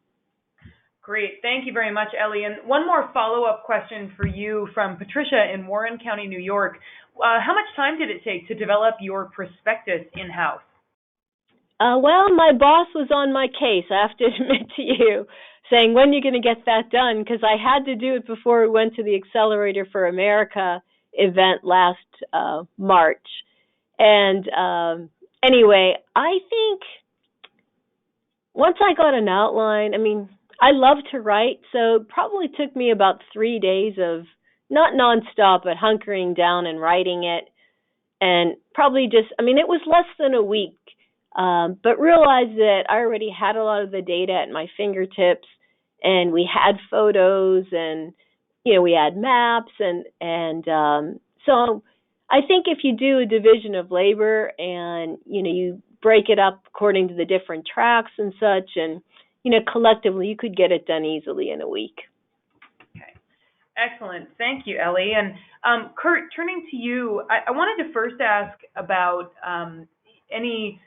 Great. Thank you very much, Elly. And one more follow-up question for you from Patricia in Warren County, New York. How much time did it take to develop your prospectus in-house? Well, my boss was on my case, I have to admit to you, saying, when are you going to get that done? Because I had to do it before we went to the Accelerator for America event last March. And anyway, I think once I got an outline, I love to write, so it probably took me about 3 days of, not nonstop, but hunkering down and writing it. And probably just, it was less than a week. But realized that I already had a lot of the data at my fingertips, and we had photos, and we had maps, and so I think if you do a division of labor and you break it up according to the different tracks and such, and collectively you could get it done easily in a week. Okay, excellent. Thank you, Elly. And Curt, turning to you, I wanted to first ask about any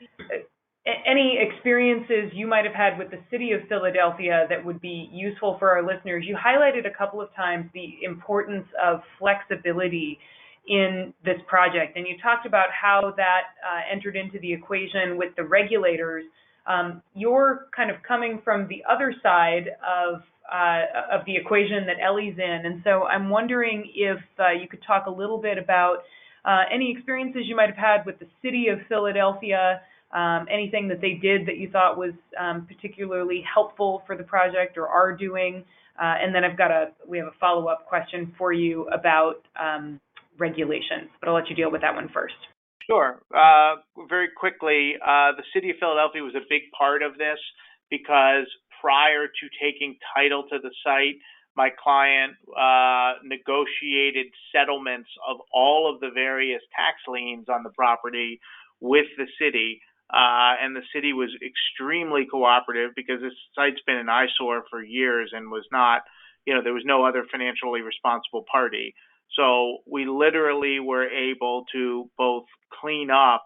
experiences you might have had with the City of Philadelphia that would be useful for our listeners. You highlighted a couple of times the importance of flexibility in this project, and you talked about how that entered into the equation with the regulators. You're kind of coming from the other side of the equation that Elly's in, and so I'm wondering if you could talk a little bit about any experiences you might have had with the City of Philadelphia, anything that they did that you thought was particularly helpful for the project or are doing, and then we have a follow-up question for you about regulations, but I'll let you deal with that one first. Sure. Very quickly, the City of Philadelphia was a big part of this because prior to taking title to the site, my client negotiated settlements of all of the various tax liens on the property with the city, and the city was extremely cooperative because this site's been an eyesore for years and was not, there was no other financially responsible party. So we literally were able to both clean up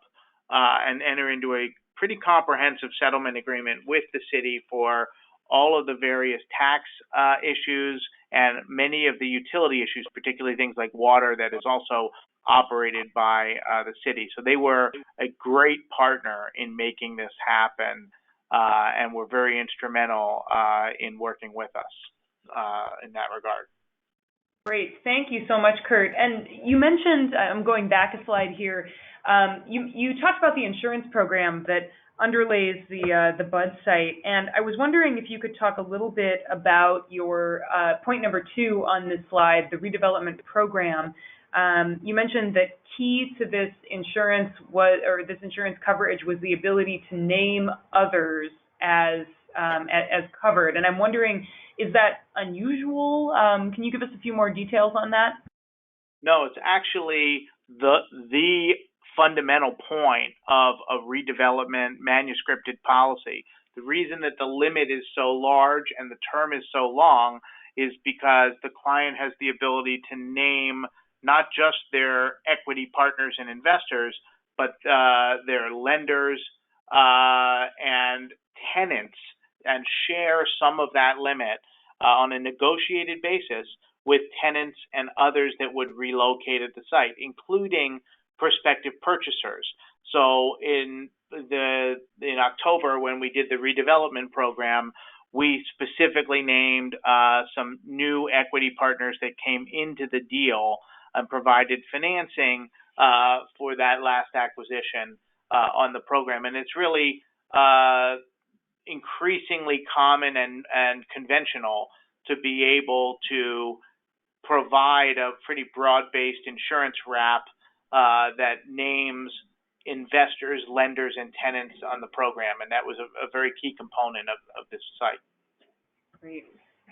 and enter into a pretty comprehensive settlement agreement with the city for all of the various tax issues and many of the utility issues, particularly things like water that is also operated by the city. So they were a great partner in making this happen and were very instrumental in working with us in that regard. Great. Thank you so much, Curt. And you mentioned, I'm going back a slide here, you talked about the insurance program that underlays the Bud site, and I was wondering if you could talk a little bit about your point number 2 on this slide, the redevelopment program. You mentioned that key to this insurance coverage was the ability to name others as covered, and I'm wondering, is that unusual? Can you give us a few more details on that? No, it's actually the fundamental point of a redevelopment manuscripted policy. The reason that the limit is so large and the term is so long is because the client has the ability to name not just their equity partners and investors, but their lenders and tenants, and share some of that limit on a negotiated basis with tenants and others that would relocate at the site, including prospective purchasers. So in October, when we did the redevelopment program, we specifically named some new equity partners that came into the deal and provided financing for that last acquisition on the program. And it's really increasingly common and conventional to be able to provide a pretty broad-based insurance wrap that names investors, lenders, and tenants on the program. And that was a very key component of this site. Great.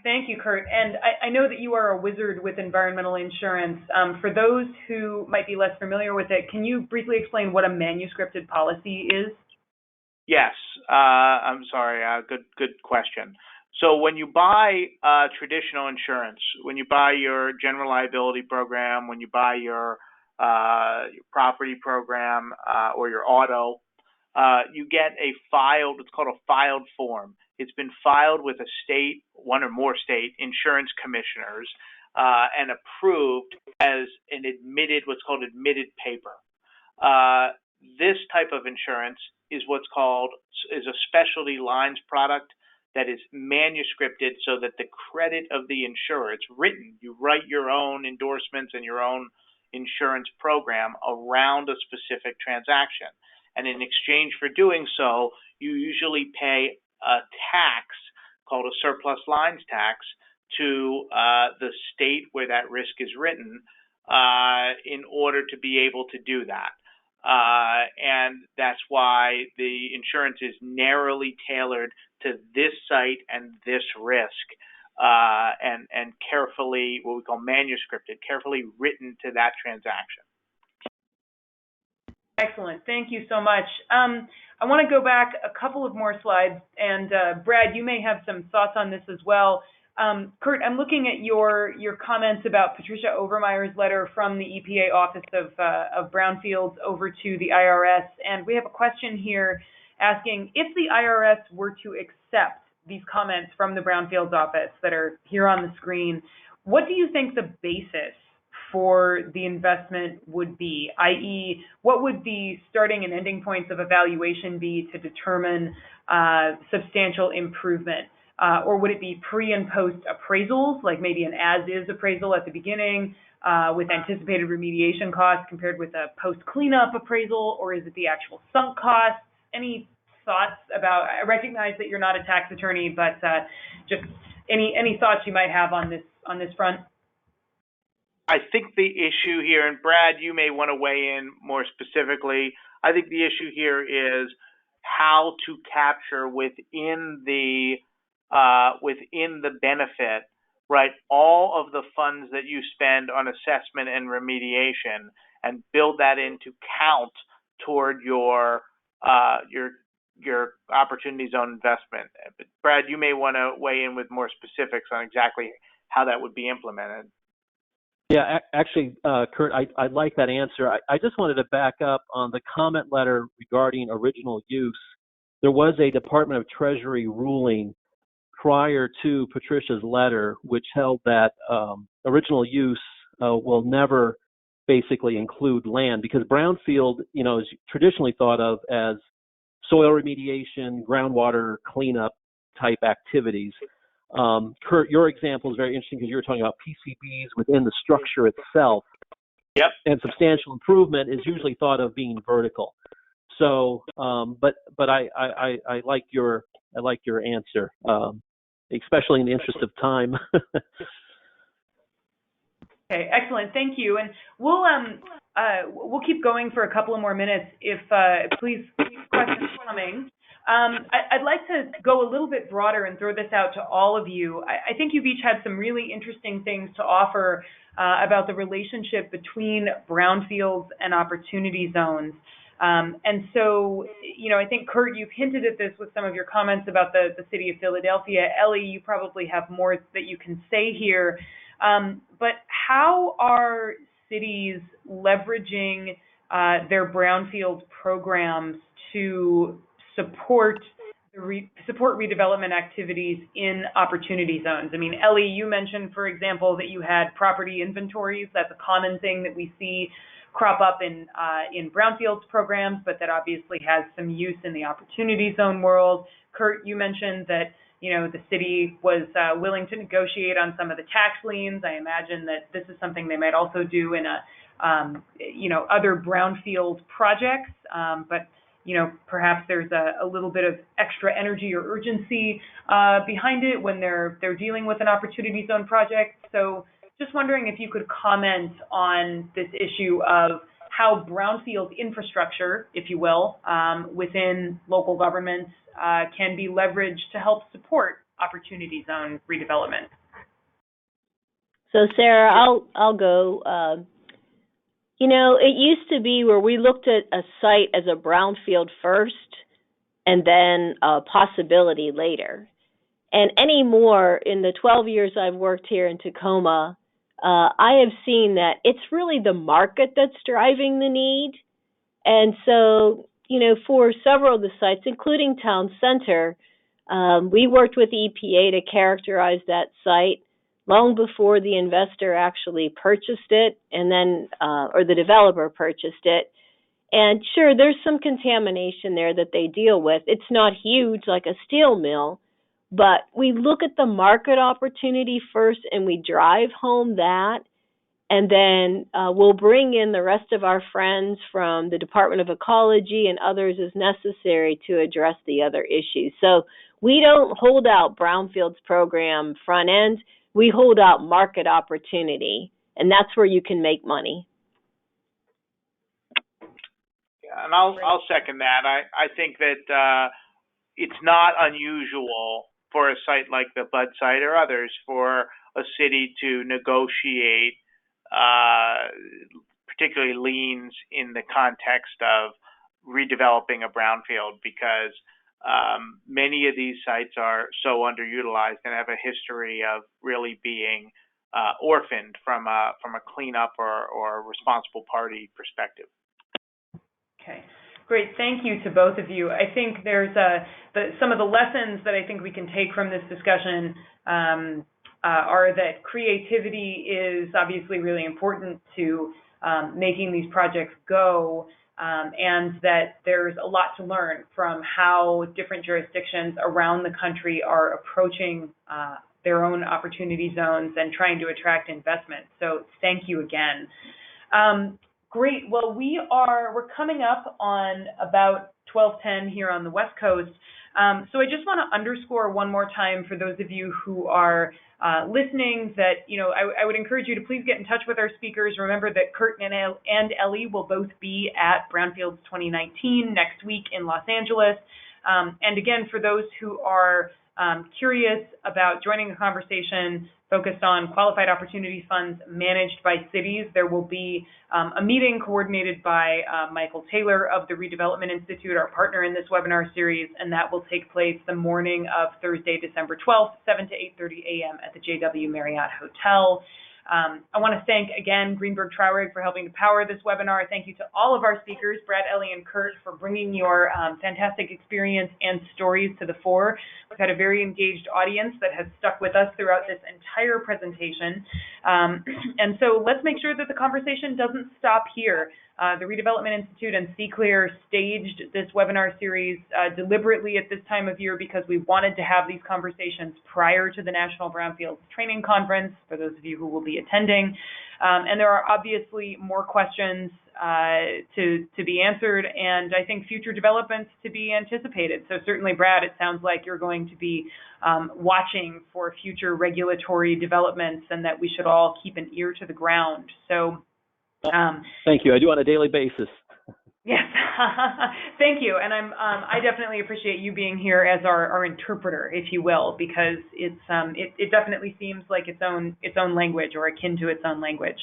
Thank you, Curt. And I know that you are a wizard with environmental insurance. For those who might be less familiar with it, can you briefly explain what a manuscripted policy is? Yes. I'm sorry. Good question. So when you buy traditional insurance, when you buy your general liability program, when you buy your property program or your auto, you get it's called a filed form. It's been filed with a state, one or more state insurance commissioners, and approved as an what's called admitted paper. This type of insurance is is a specialty lines product that is manuscripted so that the credit of the insurer, it's written, you write your own endorsements and your own insurance program around a specific transaction. And in exchange for doing so, you usually pay a tax called a surplus lines tax to the state where that risk is written in order to be able to do that. And that's why the insurance is narrowly tailored to this site and this risk, and carefully, what we call manuscripted, carefully written to that transaction. Excellent. Thank you so much. I want to go back a couple of more slides, and Brad, you may have some thoughts on this as well. Curt, I'm looking at your comments about Patricia Overmeyer's letter from the EPA Office of Brownfields over to the IRS, and we have a question here asking, if the IRS were to accept these comments from the Brownfields office that are here on the screen, what do you think the basis for the investment would be, i.e., what would the starting and ending points of evaluation be to determine substantial improvement? Or would it be pre and post appraisals, like maybe an as-is appraisal at the beginning with anticipated remediation costs compared with a post-cleanup appraisal, or is it the actual sunk costs? Any thoughts about, I recognize that you're not a tax attorney, but just any thoughts you might have on this front? I think the issue here, and Brad, you may want to weigh in more specifically, I think the issue here is how to capture within the benefit, right, all of the funds that you spend on assessment and remediation, and build that into count toward your opportunity zone investment. But Brad, you may want to weigh in with more specifics on exactly how that would be implemented. Yeah, actually, Curt, I like that answer. I just wanted to back up on the comment letter regarding original use. There was a Department of Treasury ruling prior to Patricia's letter, which held that original use will never basically include land, because brownfield, is traditionally thought of as soil remediation, groundwater cleanup type activities. Curt, your example is very interesting because you were talking about PCBs within the structure itself. Yep. And substantial improvement is usually thought of being vertical. So, but I like your answer, especially in the interest of time. Okay, excellent. Thank you. And we'll keep going for a couple of more minutes. If please keep questions coming. I'd like to go a little bit broader and throw this out to all of you. I think you've each had some really interesting things to offer about the relationship between brownfields and opportunity zones. And so, I think, Curt, you've hinted at this with some of your comments about the city of Philadelphia. Elly, you probably have more that you can say here. But how are cities leveraging their brownfield programs to support redevelopment activities in opportunity zones? I mean, Elly, you mentioned, for example, that you had property inventories. That's a common thing that we see crop up in brownfields programs, but that obviously has some use in the opportunity zone world. Curt, you mentioned that the city was willing to negotiate on some of the tax liens. I imagine that this is something they might also do in other brownfield projects, but perhaps there's a little bit of extra energy or urgency behind it when they're dealing with an opportunity zone project. So just wondering if you could comment on this issue of how brownfield infrastructure, if you will, within local governments can be leveraged to help support opportunity zone redevelopment. So Sarah, I'll go. It used to be where we looked at a site as a brownfield first and then a possibility later. And anymore, in the 12 years I've worked here in Tacoma, I have seen that it's really the market that's driving the need. And so, for several of the sites, including Town Center, we worked with EPA to characterize that site long before the investor actually purchased it, and then, or the developer purchased it. And sure, there's some contamination there that they deal with. It's not huge like a steel mill, but we look at the market opportunity first and we drive home that, and then we'll bring in the rest of our friends from the Department of Ecology and others as necessary to address the other issues. So we don't hold out brownfields program front end. We hold out market opportunity, and that's where you can make money. Yeah, and I'll second that. I think that it's not unusual for a site like the Bud site or others for a city to negotiate particularly liens in the context of redeveloping a brownfield, because many of these sites are so underutilized and have a history of really being orphaned from a cleanup or responsible party perspective. Okay, great. Thank you to both of you. I think there's some of the lessons that I think we can take from this discussion are that creativity is obviously really important to making these projects go, and that there's a lot to learn from how different jurisdictions around the country are approaching their own opportunity zones and trying to attract investment. So thank you again. Great. Well, we're coming up on about 12:10 here on the West Coast. So I just want to underscore one more time for those of you who are listening that, I would encourage you to please get in touch with our speakers. Remember that Curt and Elly will both be at Brownfields 2019 next week in Los Angeles. And again, for those who are curious about joining a conversation focused on qualified opportunity funds managed by cities, there will be a meeting coordinated by Michael Taylor of the Redevelopment Institute, our partner in this webinar series, and that will take place the morning of Thursday, December 12th, 7 to 8:30 a.m. at the JW Marriott Hotel. I want to thank, again, Greenberg Traurig for helping to power this webinar. Thank you to all of our speakers, Brad, Elly, and Curt, for bringing your fantastic experience and stories to the fore. We've had a very engaged audience that has stuck with us throughout this entire presentation. And so let's make sure that the conversation doesn't stop here. The Redevelopment Institute and CCLR staged this webinar series deliberately at this time of year because we wanted to have these conversations prior to the National Brownfields Training Conference, for those of you who will be attending. And there are obviously more questions to be answered, and I think future developments to be anticipated. So certainly, Brad, it sounds like you're going to be watching for future regulatory developments, and that we should all keep an ear to the ground. So thank you. I do on a daily basis. Yes, thank you. And I definitely appreciate you being here as our interpreter, if you will, because it definitely seems like its own language, or akin to its own language.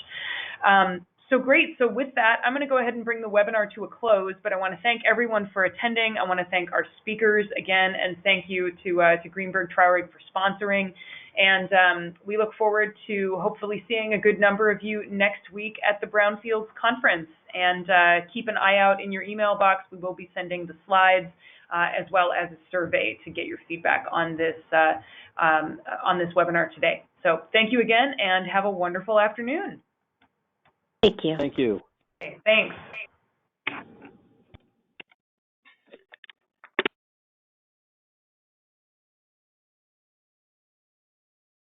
So great. So with that, I'm going to go ahead and bring the webinar to a close, but I want to thank everyone for attending. I want to thank our speakers again, and thank you to Greenberg Traurig for sponsoring. And we look forward to hopefully seeing a good number of you next week at the Brownfields Conference. And keep an eye out in your email box. We will be sending the slides as well as a survey to get your feedback on this webinar today. So thank you again, and have a wonderful afternoon. Thank you. Thank you. Okay, thanks.